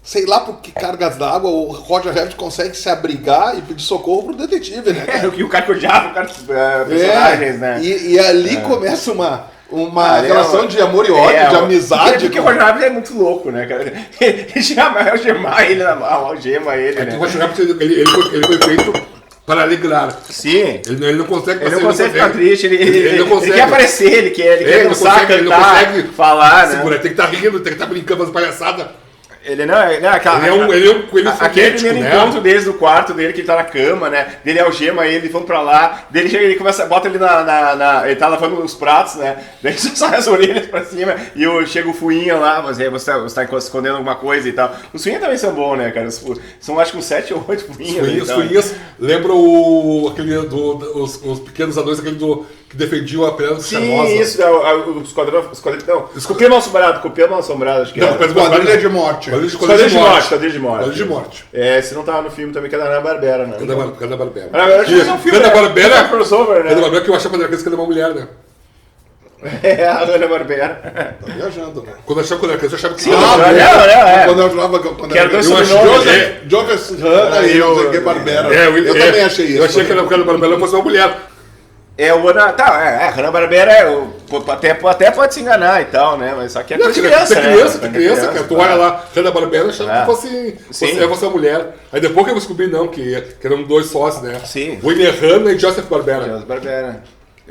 sei lá por que cargas d'água o Roger Rabbit consegue se abrigar e pedir socorro pro detetive, né? É, o cara que odiava, o cara dos personagens, né? E ali começa uma Ali relação de amor e ódio, de amizade. Porque o Roger Rabbit é muito louco, né, cara? Algemar ele, algema ele, É que o né? Roger Rabbit, ele foi feito para alegrar. Sim. Ele não consegue Ele não consegue ficar triste, ele não consegue. quer aparecer, ele quer dançar, ele não cantar, consegue falar, né? segurar, tem que estar rindo, tem que estar brincando, fazendo palhaçada. Ele não é aquela. Ele é um coelho Aquele frenético, primeiro né? encontro deles no quarto dele, que ele tá na cama, né? Dele algema ele, vão pra lá. Dele chega, ele começa, bota ele ele tá lavando os pratos, né? Daí sai as orelhas pra cima e chega o Fuinha lá, você tá escondendo alguma coisa e tal. Os Fuinha também são bons, né, cara? São acho que uns 7 ou 8 Fuinhas. Os Fuinhas lembram os pequenos anões, aquele que defendiam a Pedra Charmosa. Sim, isso, o esquadrão. Não, Escorpião Mal Assombrado, acho que Não, era. mas Quadrilha de morte. Quadrilha de morte. Quadrilha de Morte. É, se não tava no filme também, que é da Hanna-Barbera, né? Cada Barbera. Acho que é um filme. Hanna-Barbera. É um crossover, né? Cada Barbera que eu achava quando era criança que ele era uma mulher, né? É, a Hanna-Barbera. Tá viajando, né? Quando eu achava que Sim, ele não, era é. Quando eu jogava. Quando Que era dois eu achei- sobrenomes. Joseph Hanna e eu- o Zé Barbera. eu também achei isso. Eu achei que a Barbera fosse uma mulher. É o Ana. Tá, Hanna-Barbera até pode se enganar e tal, né? Mas só que é coisa de criança, né? Tem criança, cara. Tu olha lá, Hanna-Barbera, achava que fosse uma mulher. Aí depois que eu descobri, não, que eram dois sócios, né? Sim. William Hanna e Joseph Barbera. Hanna-Barbera.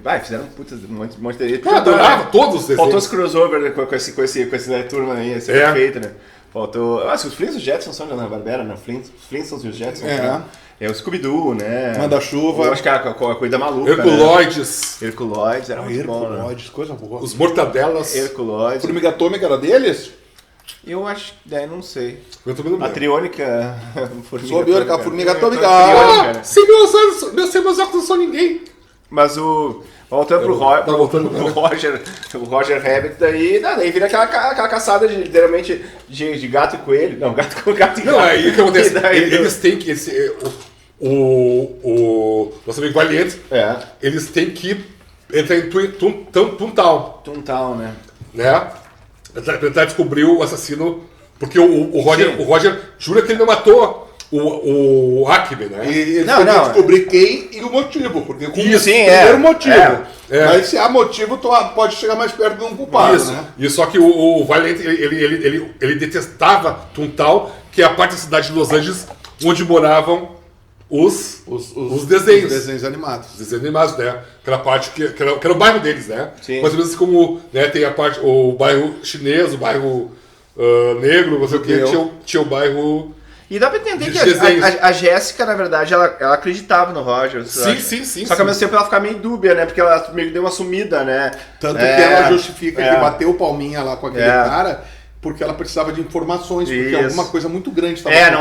Vai, fizeram um monte de. Eu adorava todos os Faltou os desenhos. crossover né, com esse turma aí, esse É. feito, né? Faltou. Se os Flintstones e os Jetsons são de Hanna-Barbera, né? Flintstones e os Jetsons. É. Né? É o Scooby-Doo, né? Manda-chuva. Eu acho que a coisa maluca. Herculoides, Né? Herculoides, era muito bom, né? Herculoides, coisa boa. os Mortadelas. Herculoides. Formiga Atômica era deles? Eu acho. Daí não sei. Eu também não A lembro. Triônica. Sou a biônica, a Formiga Atômica. Triônica, né? Sem meus óculos não são ninguém. Mas o. Voltando pro Tá voltando pro o Roger Rabbit, daí vira aquela caçada de, literalmente de gato e coelho. Não, gato e gato. Não, aí o que acontece? E daí- Eles têm que. O nosso amigo Valiente, É. eles têm que entrar em Toontown, Toontown, né? né? Pra tentar descobrir o assassino. Porque o Sim. Roger jura que ele não matou o Acme, né? E eles Não, têm que não. descobrir quem e o motivo. Porque com Isso, o sim, primeiro é. motivo. É. Mas se há motivo, tu pode chegar mais perto de um culpado, Isso. né? E só que o Valiant, ele detestava Toontown, que é a parte da cidade de Los Angeles onde moravam os desenhos. Os desenhos animados. Os desenhos animados, né? Aquela parte que era o bairro deles, né? Sim. Mais ou menos como, né, tem o bairro chinês, o bairro negro, não sei o que, Judeu. tinha o bairro... E dá pra entender De que desenhos. a Jéssica, na verdade, ela acreditava no Roger. Sim, sim, sim. Só que ao mesmo tempo ela fica meio dúbia, né? Porque ela meio que deu uma sumida, né? Tanto que ela justifica é. que bateu palminha lá com aquele É. cara porque ela precisava de informações, porque Isso. alguma coisa muito grande estava Ela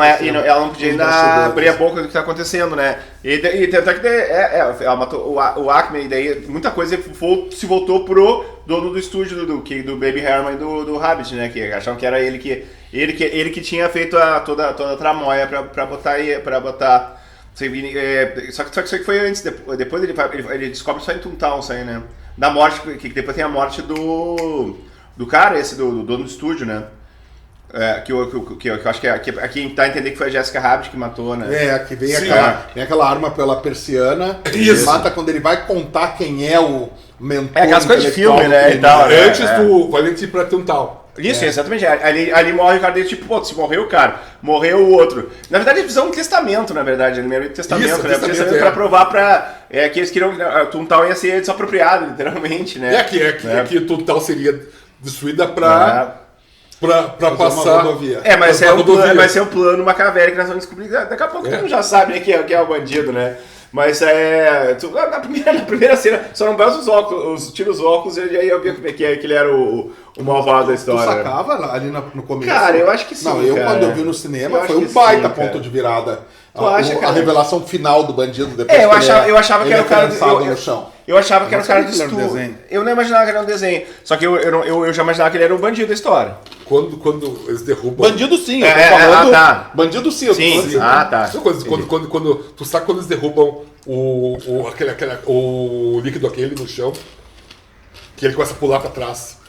não podia ainda bastidores. abrir a boca do que tá acontecendo, né? E tanto que ela matou o Acme, e daí muita coisa se voltou pro dono do estúdio do Baby Herman e do Rabbit, né? Que achavam que era ele que tinha feito toda a tramóia pra botar. Só que isso aí foi antes, depois ele descobre só em Toontown isso aí, né? Da morte, que depois tem a morte do cara, esse do dono do estúdio, né? Que eu acho que aqui tá a entender que foi a Jessica Rabbit que matou, né? É, que vem Sim, vem aquela arma pela persiana, Isso. mata quando ele vai contar quem é o mentor. Aquelas coisas de intelectual filme, né, do e tal, crime. né? Antes do Valiant ir pra Toontown. Isso, exatamente. Ali morre o cara dele, tipo, pô, se morreu o cara, morreu o outro. Na verdade, eles precisam de um testamento, na verdade, primeiro de testamento, Isso, né? testamento, Pra provar que eles queriam. A Toontown ia ser desapropriado, literalmente, né? Que Toontown seria destruída pra Fazer uma passar... rodovia. Mas Pra rodovia. vai ser um plano maquiavélico que nós vamos descobrir. Daqui a pouco todo mundo já sabe, né, que é o bandido, né? Mas na primeira cena, só não bota os óculos, tira os óculos e aí eu vi como é que ele era o malvado da Tu história. né? sacava ali no começo? Cara, eu acho que sim. Não, eu cara. quando eu vi no cinema Eu foi acho um que baita sim, ponto cara. de virada. Tu acha, A cara? revelação final do bandido depois Eu que achava que ele era o cara prensado no chão. Eu achava que era um cara de sabia que ele era um estudo. desenho. Eu não imaginava que era um desenho. Só que eu já imaginava que ele era um bandido da história. Quando eles derrubam... Bandido sim, eu tô falando... tá. Bandido sim, eu tô Sim, falando assim. tá. Tu sabe quando eles derrubam o líquido aquele no chão, que ele começa a pular pra trás.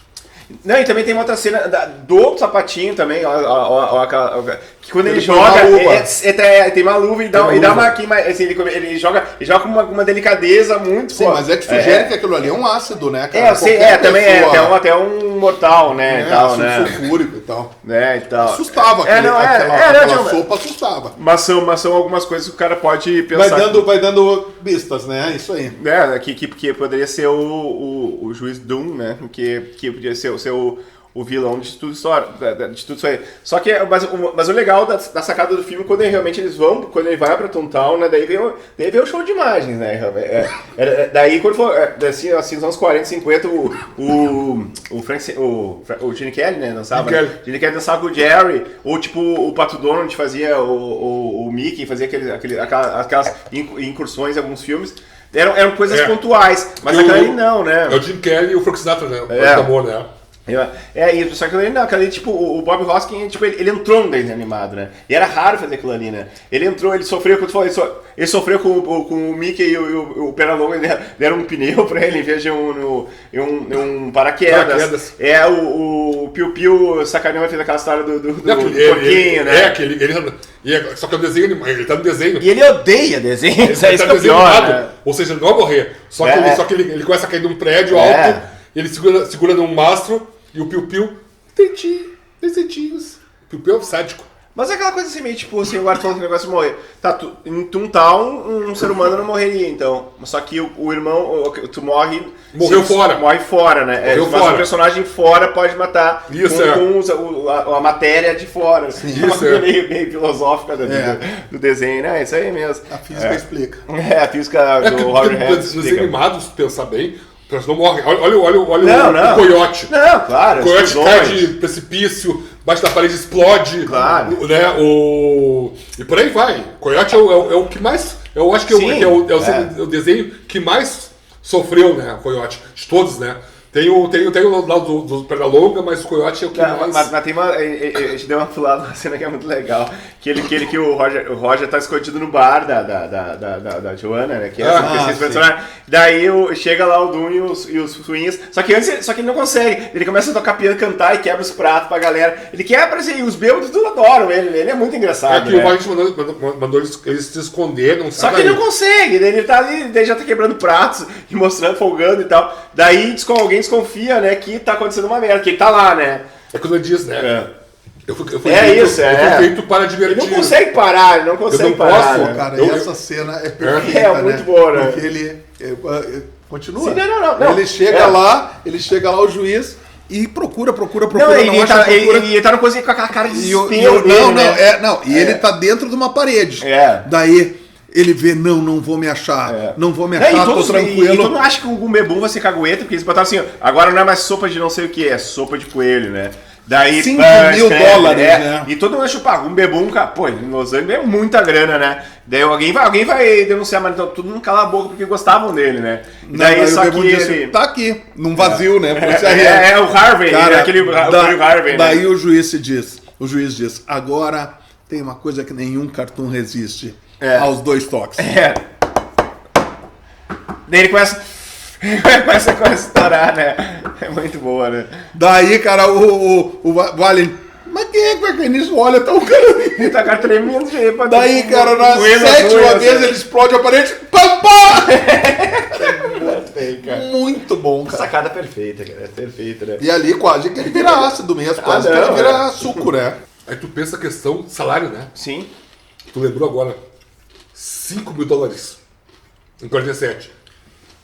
Não, e também tem uma outra cena do sapatinho também, que quando ele põe uma joga, luva. tem uma luva e dá uma aqui, assim, ele joga com uma delicadeza muito Sim, mas é que sugere que aquilo ali é um ácido, né, cara? eu sei, também até um mortal, né, e tal, ácido né. sulfúrico e tal. E tal. Assustava aquela sopa, assustava. Mas são algumas coisas que o cara pode pensar. Vai dando pistas, né? Isso aí. Que poderia ser o juiz Doom, né? Que poderia ser o vilão de tudo isso aí. Só que, mas o legal da sacada do filme, quando quando ele vai pra Toontown, né? Daí vem o show de imagens, né? Daí quando for, assim, nos anos 40, 50, o Gene Kelly, né? Dançava. Gene Kelly dançava com o Jerry, ou tipo, o Pato Donald fazia o Mickey, fazia aquelas incursões em alguns filmes. Eram coisas pontuais, mas aquela ali não, né? É o Jim Kelly e o Frank Sinatra, né? O amor, né? Só que ali não, aquele tipo, o Bob Hoskin, tipo, ele entrou no desenho animado, né? E era raro fazer aquilo ali, né? Ele entrou, ele sofreu, ele sofreu com o Mickey e o Pernalonga, deram um pneu pra ele em vez de um paraquedas. O Piu Piu sacaneou, fez aquela história do porquinho, né? Só que o desenho, ele tá no desenho. E ele odeia desenho, isso é tá no desenho pior, animado, né? ou seja, ele não vai morrer. Só que ele começa a cair de um prédio alto, ele segura num mastro, e o Piu Piu, dentinhos. Piu Piu é um sádico. Mas é aquela coisa assim, meio tipo, assim, o guarda falando que o negócio de morrer. Tá, em Toontown, um ser humano não morreria, então. Só que o irmão, tu morre... Morreu fora. Morre fora, né? Morreu mas fora. o personagem fora pode matar Isso, com a matéria de fora. Sim, é uma isso coisa meio filosófica do desenho, né? Isso aí mesmo. A física explica. A física do Roger Harris Nos animados, pensar bem, o personagem não morre. Olha Não. o coiote. Não, claro. O coiote cai de precipício, bate da parede, explode. Claro. Né? E por aí vai. O coiote é o que mais... Eu acho que é o desenho que mais sofreu, né? O coiote. De todos, né? Tem o lado do Pernalonga, mas o coiote é o que mais... Mas tem a gente deu uma pulada numa cena que é muito legal. Que o Roger tá escondido no bar da Joana, né? Que é esse personagem. Daí chega lá o Doom e os suinhas. Só que ele não consegue. Ele começa a tocar piano, cantar e quebra os pratos pra galera. Ele quebra assim, e os bêbados tudo adoram ele. Ele é muito engraçado. O Roger mandou eles se esconder, não sabe? Só que ele não consegue. Daí ele tá ali, daí já tá quebrando pratos e mostrando, folgando e tal. Daí alguém desconfia, né, que tá acontecendo uma merda, que ele tá lá, né? É quando ele diz, né? Eu fui feito para divertir. Ele não consegue parar, ele não consegue parar. Posso, cara, e essa cena é perfeita, É muito boa, né? Porque ele... continua. Sim, não. Ele chega lá, o juiz... E procura, não ele tá no coisa com aquela cara de desespero dele, E ele tá dentro de uma parede. Daí ele vê, não vou me achar, não vou me achar, tô tranquilo. E todo mundo acha que o Gumbebum vai ser cagueta, porque eles botaram assim, agora não é mais sopa de não sei o que, é sopa de coelho, né? Daí, $5.000, né? E todo mundo acha, pá, Gumbebum, cara, pô, em Los Angeles é muita grana, né? Daí alguém vai denunciar, mas então todo mundo cala a boca porque gostavam dele, né? Daí só que ele... Tá aqui, num vazio, né? É o Harvey, cara, aquele Harvey, daí né? O juiz diz, agora tem uma coisa que nenhum cartoon resiste. Aos 2 toques. Daí ele começa a estourar, né? É muito boa, né? Daí, cara, o Valen... Mas quem é que vai cair nisso? Olha, tá o cara... Tá cara tremendo. Daí, cara, na 7ª vez ele explode a parede... Pá! Muito bom, cara. Sacada perfeita, cara. É perfeita, né? E ali quase que ele vira ácido mesmo. Quase que ele vira suco, né? Aí tu pensa a questão salário, né? Sim. Tu lembrou agora... $5.000 em 47.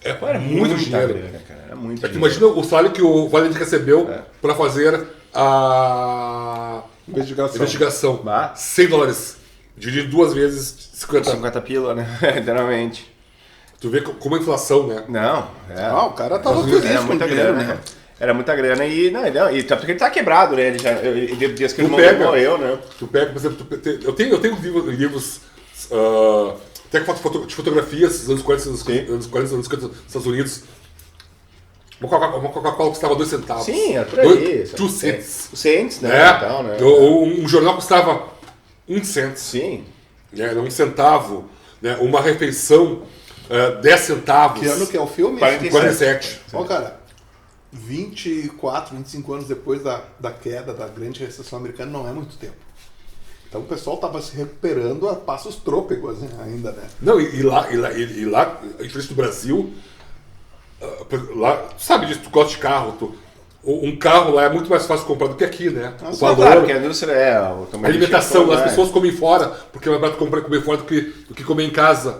É muito dinheiro. Grana, cara. É muito dinheiro. Imagina o salário que o Valente recebeu para fazer a investigação. $100. Dividido 2 vezes 50 pila, né? Literalmente. Tu vê como a inflação, né? Não, o cara tava feliz com muita dinheiro, grana, né? Era muita grana e tanto que ele tá quebrado, né? Desde que ele morreu, né? Tu pega, por exemplo, eu tenho livros Tem de fotografias dos anos 40, anos 50 nos Estados Unidos. Uma Coca-Cola custava 2 centavos. Sim, é por aí. 2 cents. Cents, né? Então, né? Um jornal custava 1 cent. Sim. Era 1 centavo. Né? Uma refeição, 10 centavos. Que ano que é o filme? 47. Ó, cara, 24, 25 anos depois da queda da grande recessão americana não é muito tempo. Então o pessoal estava se recuperando a passos trôpegos, né, ainda, né? Não, e lá, a diferença do Brasil, lá, sabe disso, tu gosta de carro, um carro lá é muito mais fácil comprar do que aqui, né? O valor, claro, porque a indústria a alimentação, as pessoas comem fora, porque é mais barato comer fora do que comer em casa.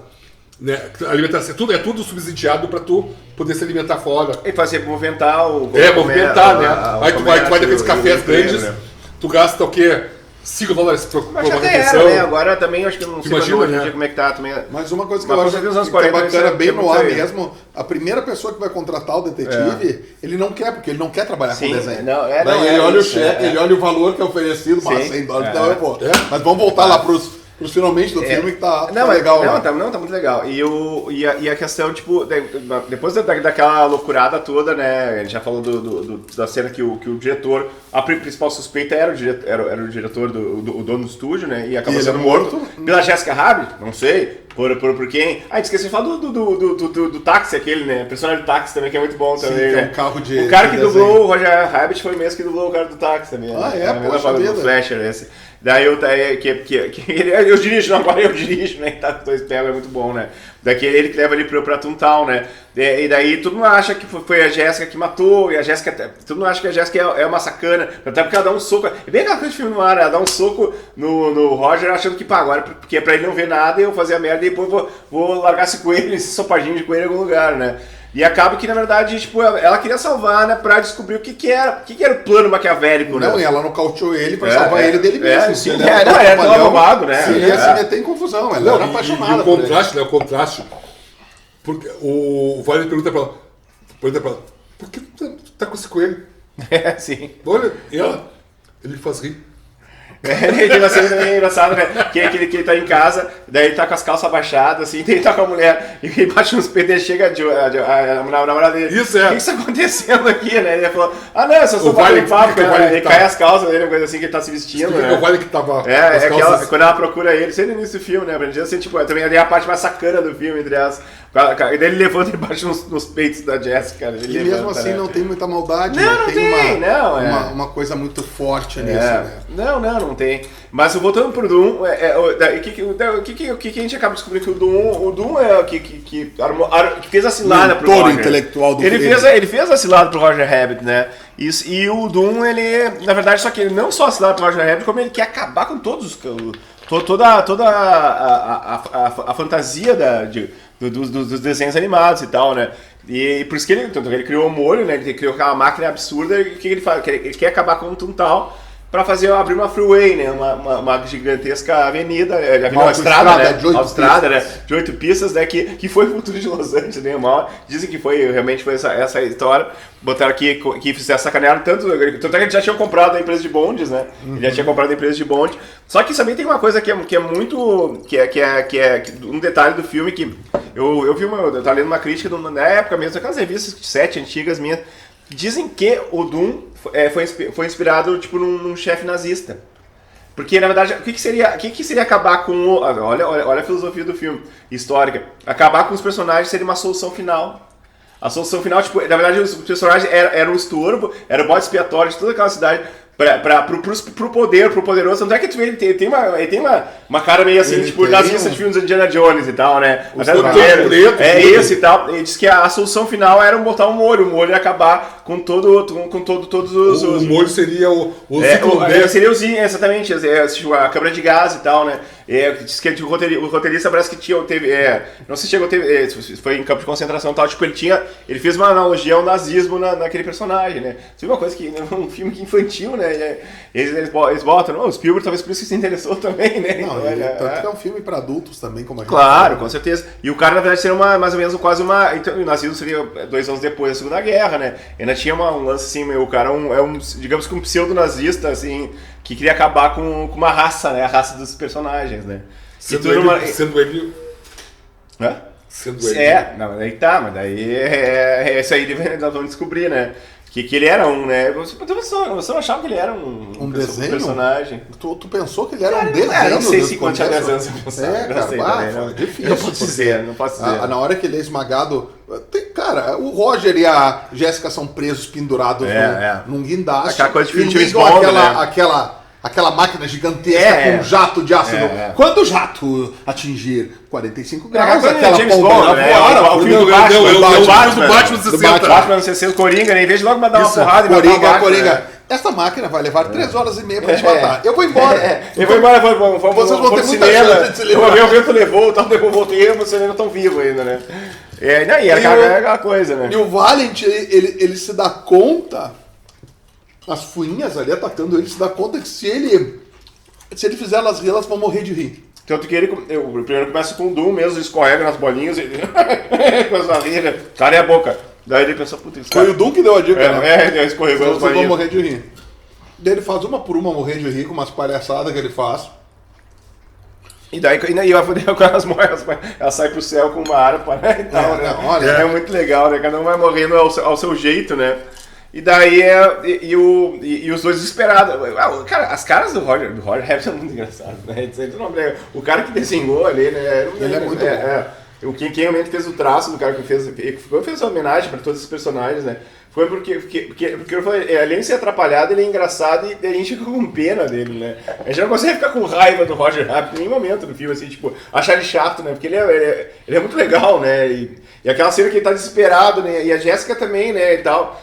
Né? A alimentação, é tudo subsidiado para tu poder se alimentar fora. E fazer movimentar movimentar, né? Aí tu vai naqueles cafés grandes, né? Tu gasta o quê? $5 por uma refeição. Né? Agora também, acho que não sei imagina, né? como é que tá também. Mas uma coisa que eu acho que é bacana, bem no ar mesmo, a primeira pessoa que vai contratar o detetive, ele não quer, porque ele não quer trabalhar com desenho. Daí ele olha o cheque, ele olha o valor que é oferecido, mas $100, então eu vou. Mas vamos voltar lá pros finalmente do filme que tá legal. Tá muito legal. E a questão, tipo, depois daquela loucurada toda, né? Ele já falou da cena que o diretor, a principal suspeita era o diretor, o dono do estúdio, né? E acabou sendo morto pela Jessica Rabbit, não sei. Por quem? Ah, esqueci de falar do táxi aquele, né? O personagem do táxi também, que é muito bom também, né? É um carro de. O cara que dublou o Roger Rabbit foi o mesmo que dublou o cara do táxi também. Poxa vida. Do Flasher, esse. Daí eu dirijo, agora eu dirijo, né? Tá com 2 pés, é muito bom, né? Daqui ele que leva ele pra Toontown, né? E daí todo mundo acha que foi a Jéssica que matou, e a Jéssica. Todo mundo acha que a Jéssica é uma sacana, até porque ela dá um soco. É bem aquela coisa de filme no ar, ela dá um soco no Roger achando que pá, agora porque é pra ele não ver nada, eu fazer a merda e depois vou largar esse coelho, esse sopadinho de coelho em algum lugar, né? E acaba que, na verdade, tipo, ela queria salvar, né, pra descobrir o que era o plano maquiavélico, né? Não, e ela nocauteou ele pra salvar ele dele mesmo. Sim, era tão arrumado, né? Sim, ia se meter em confusão, ela era apaixonada. E o contraste, porque o Vale pergunta pra ela, por que tu tá com esse coelho? Sim. Olha, e ele faz rir. Tem uma cena também engraçada, né? Que ele tá em casa, daí ele tá com as calças abaixadas, assim, daí ele tá com a mulher, e ele bate uns peitos, chega a namorada dele. Isso é. O que está acontecendo aqui, né? Ele falou, não, eu só estou batendo papo, ele cai as calças dele, uma coisa assim que ele tá se vestindo, né? O Vale que tava. Quando ela procura ele, sempre no início do filme, né? Pra dizer assim, tipo, também ali é a parte mais sacana do filme, entre as. E daí ele levanta e bate nos peitos da Jessica. E mesmo assim não tem muita maldade, não tem uma coisa muito forte nisso, né? Não tem. Mas voltando pro Doom, o que a gente acaba descobrindo que o Doom é o que fez a cilada pro Roger. Intelectual do ele fez a cilada pro Roger Rabbit, né? E o Doom, ele, na verdade, só que ele não só a cilada pro Roger Rabbit, como ele quer acabar com toda a fantasia dos desenhos animados e tal, né? E por isso que ele criou o molho, né? Ele criou aquela máquina absurda. E o que ele faz? Ele quer acabar com o Toontown para abrir uma freeway, né? Uma gigantesca avenida, uma estrada, né? De 8 pistas, né? Que foi o futuro de Los Angeles, né? Dizem que realmente foi essa história. Botaram aqui que fizeram sacanearam tanto é que eles já tinham comprado a empresa de bondes, né? Ele já tinha comprado a empresa de bonde. Só que também tem uma coisa que é muito. Que é um detalhe do filme que. Eu tava lendo uma crítica na época mesmo, aquelas revistas de 7 antigas minhas. Dizem que o Doom foi inspirado tipo num chefe nazista. Porque na verdade, o que seria acabar com o. Olha a filosofia do filme, histórica. Acabar com os personagens seria uma solução final. A solução final, tipo, na verdade, os personagens eram um estorbo, era o bode expiatório de toda aquela cidade. Pro poderoso, tanto é que ele tem uma cara meio assim, tipo, nazista de filmes de Indiana Jones e tal, né? Esse e tal. Ele diz que a solução final era botar um molho ia acabar com todos os. O molho seria o seria exatamente, a câmara de gás e tal, né? Diz que o roteirista parece que não sei se chegou a ter, foi em campo de concentração e tal, tipo, ele fez uma analogia ao nazismo naquele personagem, né? Isso é uma coisa que, um filme infantil, né? Eles botam, o Spielberg talvez por isso que se interessou também, né? Não, tanto que é um filme para adultos também, como a gente claro, com certeza. E o cara, na verdade, seria mais ou menos quase uma. Então, o nazismo seria 2 anos depois da Segunda Guerra, né? Ainda tinha um lance assim, o cara digamos que um pseudo-nazista, assim, que queria acabar com uma raça, né? A raça dos personagens, né? Sendo ele Hã? Sendo ele. Não, daí tá, mas daí isso aí nós vamos descobrir, né? Que ele era né? Você não achava que ele era um desenho? personagem? Tu pensou que ele era um desenho? Não sei se do quando tinha 10 começo? anos eu pensava. Cara, sei, é difícil. Não posso dizer. Na hora que ele é esmagado... Cara, o Roger e a Jéssica são presos, pendurados num guindaste. Aquela coisa de e James ligam Bond, né? aquela máquina gigantesca com um jato de ácido. Quando o jato atingir 45 graus, aquela James pomba Bond, né? O filme do Batman dos 60. Batman nos 60, Coringa, né? Em vez de logo mandar uma porrada e matar o Batman, Coringa. Essa máquina vai levar 3 horas e meia pra te matar. Eu vou embora. Eu vou embora, Vocês vão ter muita cinema, chance de se livrar. Eu vou ver o vento levou, o tal depois voltei, vocês ainda estão vivos ainda, né? E aquela coisa, né? E o Valiant, ele se dá conta, as fuinhas ali atacando ele, se dá conta que se ele fizer elas rir, elas vão morrer de rir. Tanto que o primeiro começa com o Doom mesmo, escorrega nas bolinhas e começa a rir, né? Cara é a boca. Daí ele pensa, puta, isso Foi o Doom que deu a dica, né? Ele escorregou nas Vocês vão bolinhas. morrer de rir. Daí ele faz uma por uma morrer de rir, com umas palhaçadas que ele faz. E daí quando elas morrem, ela sai pro céu com uma harpa, né? E tal, né? Não, olha, é muito legal, né? Cada um vai morrendo ao seu jeito, né? E daí os dois desesperados. Cara, as caras do Roger Rabbit são muito engraçadas, né? O cara que desenhou ali, né? Ele é muito bom. Quem realmente fez o traço do cara que fez a homenagem para todos esses personagens, né? Foi porque eu falei, além de ser atrapalhado, ele é engraçado e a gente fica com pena dele, né? A gente não consegue ficar com raiva do Roger Rabbit em nenhum momento do filme, assim, tipo, achar ele chato, né? Porque ele é muito legal, né? E aquela cena que ele tá desesperado, né? E a Jéssica também, né? E tal.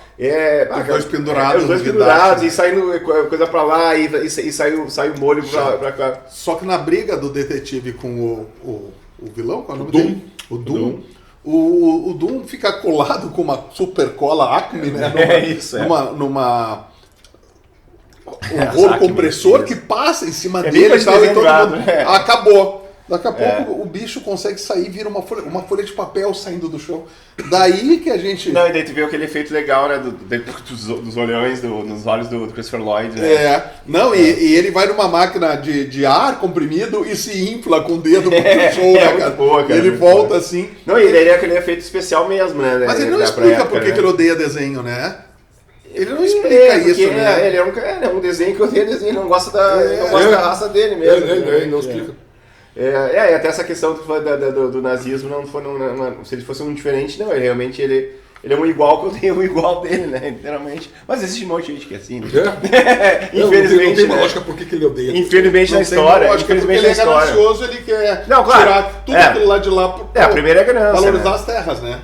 Os dois pendurados. Os dois pendurados e saindo coisa pra lá e sai o molho pra cá. Só que na briga do detetive com o vilão, qual é o nome dele? O Doom. O Doom fica colado com uma super cola Acme, né? Numa um rolo compressor que passa em cima dele e tal, e todo mundo... Acabou. Daqui a pouco o bicho consegue sair e vira uma folha de papel saindo do chão. Daí que a gente... Não, e daí tu vê aquele efeito legal, né? Dos olhões, nos olhos do Christopher Lloyd, né? E ele vai numa máquina de ar comprimido e se infla com o dedo pro show, né, cara? Boa, cara? Ele volta assim... Não, e ele é aquele efeito especial mesmo, né? Mas ele não explica por que ele odeia desenho, né? Ele não explica isso, né? Ele é um desenho que odeia desenho, ele não gosta da raça dele mesmo. Ele não explica. Até essa questão do nazismo se ele fosse um diferente, não, ele realmente ele é um igual que eu tenho um igual dele, né, literalmente. Mas existe um monte de gente que é assim, né? Infelizmente, não tem uma lógica por que ele odeia. Infelizmente na história, infelizmente ele é ganancioso, ele quer tirar tudo aquilo lá de lá a primeira é ganância, valorizar as terras, né?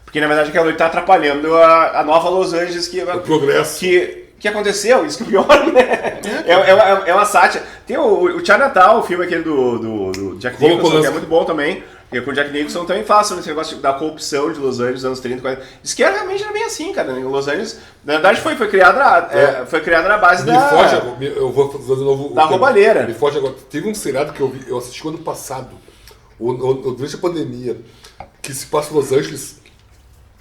Porque na verdade aquilo está atrapalhando a nova Los Angeles o progresso. Que aconteceu, isso que é pior, né? É uma sátira. Tem o Chinatown, o filme aquele do Jack Nicholson, que é muito bom também. Porque com o Jack Nicholson também fácil nesse negócio da corrupção de Los Angeles nos anos 30, 40. Isso que realmente era bem assim, cara. Los Angeles, na verdade, foi criada na base eu vou fazer de novo. Da roubalheira. Me foge agora. Teve um seriado que eu assisti ano passado, durante a pandemia, que se passa em Los Angeles.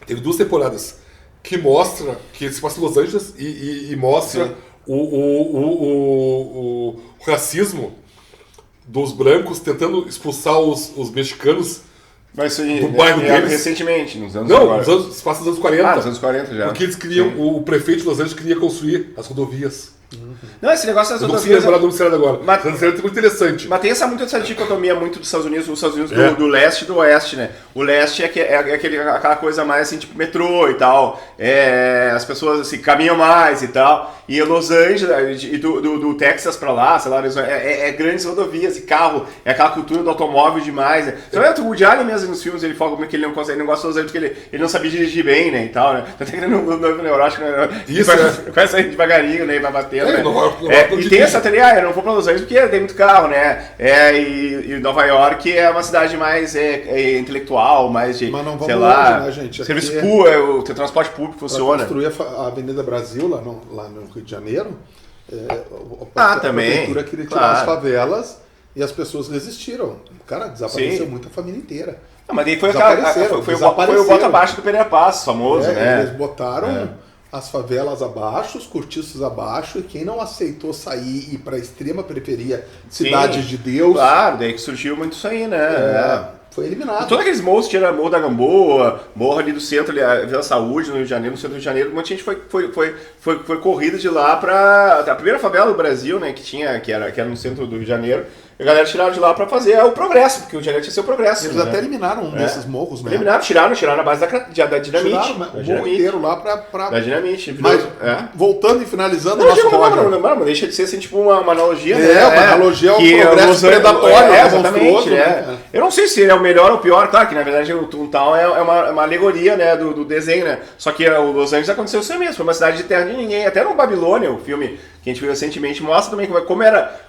Teve 2 temporadas. Que mostra que se passa em Los Angeles e mostra o racismo dos brancos tentando expulsar os mexicanos do bairro deles. Recentemente, nos anos se passa nos anos 40. Nos anos 40 já. Porque eles queriam, o prefeito de Los Angeles queria construir as rodovias. Não, esse negócio das rodovias... Eu não consigo lembrar do agora. Mas é muito interessante. Mas tem essa dicotomia muito dos Estados Unidos, do leste e do oeste, né? O leste aquela coisa mais assim, tipo metrô e tal. As pessoas assim, caminham mais e tal. E Los Angeles, e do Texas pra lá, sei lá, grandes rodovias e carro. É aquela cultura do automóvel demais, né? Então, o Woody Allen mesmo nos filmes, ele fala como que ele não gosta de Los Angeles porque ele não sabia dirigir bem, né? E tal, né? Até que ele não neurótico, né? Isso, vai sair devagarinho, né? E vai batendo, né? E tem essa teoria, eu não vou pra Los Angeles porque tem muito carro, né? E Nova York é uma cidade mais intelectual, mais de, mas não vamos sei lá, longe, né, gente? serviço público, o transporte público funciona. Construir a Avenida Brasil lá no Rio de Janeiro, a prefeitura queria tirar as favelas e as pessoas resistiram. Cara, desapareceu muita família inteira. Não, mas daí foi o bota abaixo do Pereira Passos, famoso, né? Eles botaram as favelas abaixo, os cortiços abaixo, e quem não aceitou sair e ir para a extrema periferia, cidade de Deus... Claro, daí que surgiu muito isso aí, né? Foi eliminado. Todos aqueles morros, tinha Morro da Gamboa, morro ali do centro, ali, a Vila Saúde, no Rio de Janeiro, no centro do Rio de Janeiro, um monte de gente foi corrida de lá pra... A primeira favela do Brasil, né, que era no centro do Rio de Janeiro, a galera tiraram de lá pra fazer o progresso, porque o Rio de Janeiro tinha seu progresso. Eles até eliminaram um desses morros, né? Tiraram a base da dinamite. Tiraram o morro inteiro lá pra... Da dinamite. Mas, voltando e finalizando o nosso Roger. Não, deixa de ser assim, tipo uma analogia, uma analogia ao progresso predatório. Exatamente, né? Eu não sei se ele é o melhor ou o pior, claro que na verdade o Toontown é uma alegoria, né, do desenho, né? Só que o Los Angeles aconteceu isso mesmo, foi uma cidade de terra de ninguém. Até no Babilônia, o filme que a gente viu recentemente, mostra também como era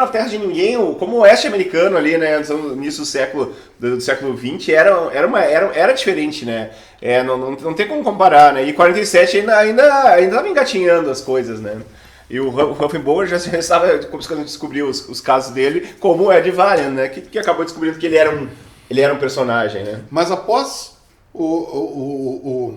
a terra de ninguém, como o oeste americano ali, né, no início do século XX, era diferente, né? Não tem como comparar, né? E 47 ainda estava engatinhando as coisas, né? E o Humphrey Bogart já estava começando a descobrir os casos dele, como o Ed Valiant, né? Que acabou descobrindo que ele era um personagem, né? Mas após o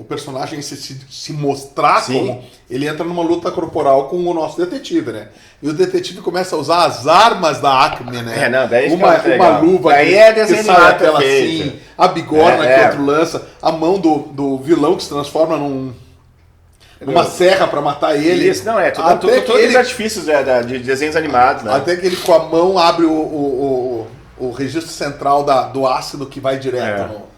personagem se mostrar como... Ele entra numa luta corporal com o nosso detetive, né? E o detetive começa a usar as armas da Acme, né? Daí uma luva que sai aquela assim, a bigorna que outro lança, a mão do vilão que se transforma numa serra pra matar ele. Isso, todos os artifícios de desenhos animados, né? Até que ele com a mão abre o registro central do ácido que vai direto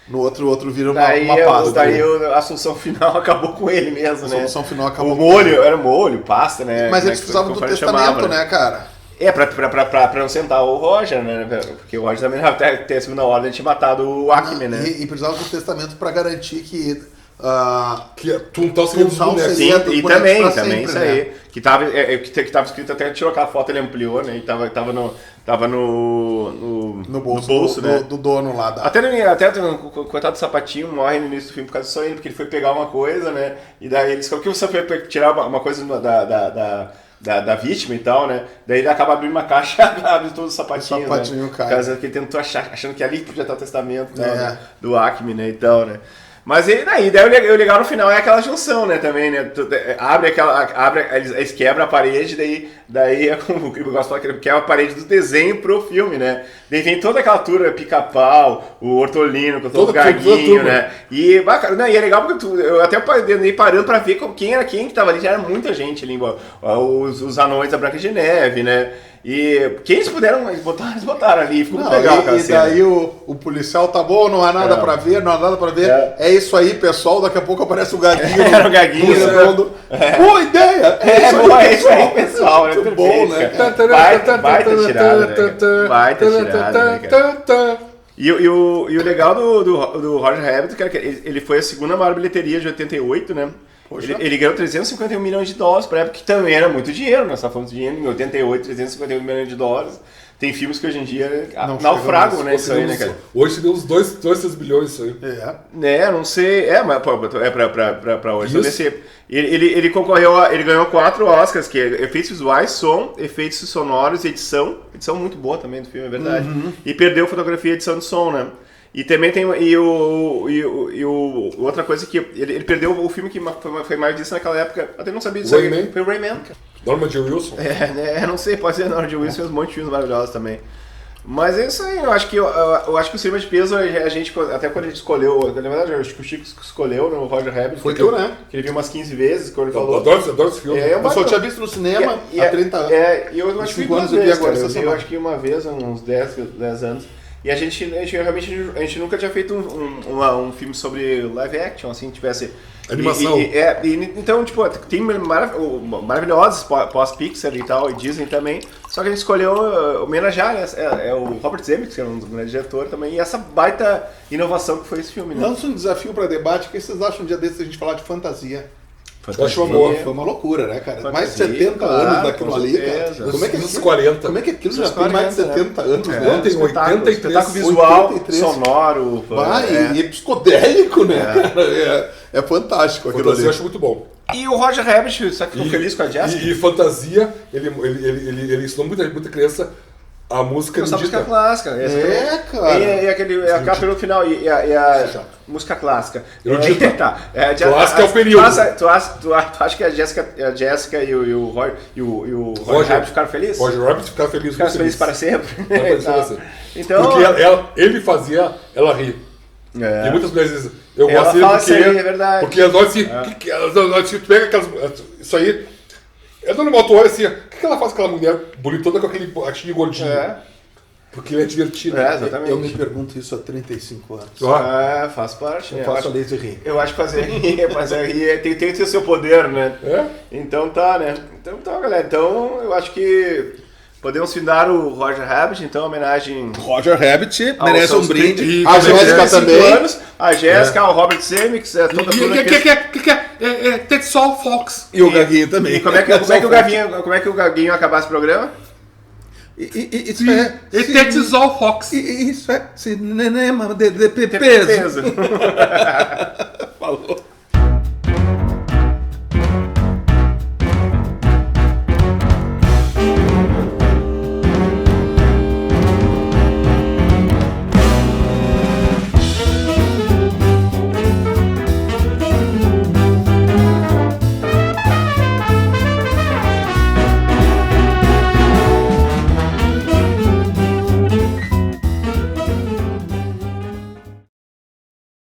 no outro vira uma pasta. Daí a solução final acabou com ele mesmo, né? A solução final acabou o molho, era molho, pasta, né? Mas eles precisavam do testamento, né, cara? Pra não sentar o Roger, né? Porque o Roger também não vai ter a segunda ordem de ter matado o Acme, né? E precisava do testamento pra garantir que Toontown seria dos bonecos. Sim, e também sempre, isso aí. Que tava escrito, até tirou aquela foto, ele ampliou, né? E tava no bolso, né? do dono lá. Até o coitado do Sapatinho morre no início do filme por causa disso aí, porque ele foi pegar uma coisa, né? E daí eles que você foi tirar uma coisa da vítima e tal, né? Daí ele acaba abrindo uma caixa e abre todo o sapatinho. Sapatinho, né? cara. Por causa que ele tentou achando que ali podia estar o testamento do Acme, né? E tal, né? Mas daí o legal no final é aquela junção, né, também, né, eles quebram a parede, daí é como eu gosto de falar, que é a parede do desenho pro filme, né, daí vem toda aquela turma, Pica-Pau, o Ortolino, com todo o Gaguinho, né, e bacana, e é legal porque eu até andei parando pra ver quem que tava ali, já era muita gente ali, os anões da Branca de Neve, né, e quem eles puderam, eles botaram ali, ficou muito legal aquela cena. E daí o policial, tá bom, não há nada pra ver, É isso aí, pessoal, daqui a pouco aparece o Gaguinho. Era o Gaguinho. Boa ideia! É isso aí, pessoal. Muito bom, né? Baita tirada, né, cara? E o legal do Roger Rabbit, cara, que ele foi a segunda maior bilheteria de 88, né? Ele ganhou 351 milhões de dólares pra época, que também era muito dinheiro, nós estávamos falando de dinheiro, em 88, 351 milhões de dólares. Tem filmes que hoje em dia naufragam, né? Isso aí, né, cara? Hoje deu uns 3 bilhões isso aí. Não sei. Mas pra hoje. Ele concorreu, ele ganhou 4 Oscars, que é efeitos visuais, som, efeitos sonoros e edição. Edição muito boa também do filme, é verdade. E perdeu fotografia e edição de som, né? E também tem outra coisa que ele perdeu o filme que foi mais visto naquela época, até não sabia disso. Foi o Rayman. Norman J. Wilson? Não sei, pode ser Norman J. Wilson, fez um monte de filmes maravilhosos também. Mas é isso aí, eu acho que o cinema de peso, a gente, até quando a gente escolheu, na verdade, eu acho que o Chico escolheu no Roger Rabbit. Foi tu, né? Que ele viu umas 15 vezes, quando ele falou. Adoro esse filme. Eu só tinha visto no cinema há 30 anos. E eu acho que duas vezes, eu acho que uma vez, uns 10 anos. E a gente realmente nunca tinha feito um filme sobre live action, assim, que tivesse... Animação. Então, tipo, tem maravilhosos pós-Pixar e tal, e Disney também, só que a gente escolheu homenagear o Robert Zemeckis, que é um dos grandes diretores também, e essa baita inovação que foi esse filme, né? Lança um desafio para debate, o que vocês acham um dia desses a gente falar de fantasia? Foi uma loucura, né, cara? Mais de 70 anos daquilo ali, cara. Como é que 40? Como é que aquilo já tem mais de 70 anos, né? Tem 83. Espetáculo visual, 83. Sonoro. E psicodélico, né, cara? É fantástico aquilo ali. Eu acho muito bom. E o Roger Rabbit, sabe que ficou feliz com a Jessica? E fantasia, ele ensinou muita criança A música Essa música erudita. clássica. cara. E aquela pergunta final, e a música clássica. Erudita. Tá. Clássica é o período. Tu acha que a Jéssica e o Roger Rabbit ficaram felizes? Roger Rabbit ficar feliz. Ficaram felizes para sempre. Então, Porque ele fazia ela rir. E muitas vezes eu Ela gosto dele fala porque, isso aí, é verdade. porque nós se tu pega aquelas. Isso aí. É normal, tu olha assim, o que ela faz com aquela mulher bonitona com aquele baixinho gordinho? Porque ele é divertido. exatamente. Eu me pergunto isso há 35 anos. Faz parte. Eu faço a lei de rir. Eu acho que fazer rir tem que ter o seu poder, né? Então tá, né? Então tá, galera. Então eu acho que podemos findar o Roger Rabbit, então homenagem Roger Rabbit ao merece seus um brinde. 30 A Jéssica 35 também. anos, a Jéssica, o Robert Zemeckis, toda a turma que... É Tetsuo Fox. E o Gaguinho também. E como é que o Gaguinho acabasse o programa? Isso é... Tetsuo Fox. Isso é cinema de peso. Peso. Falou.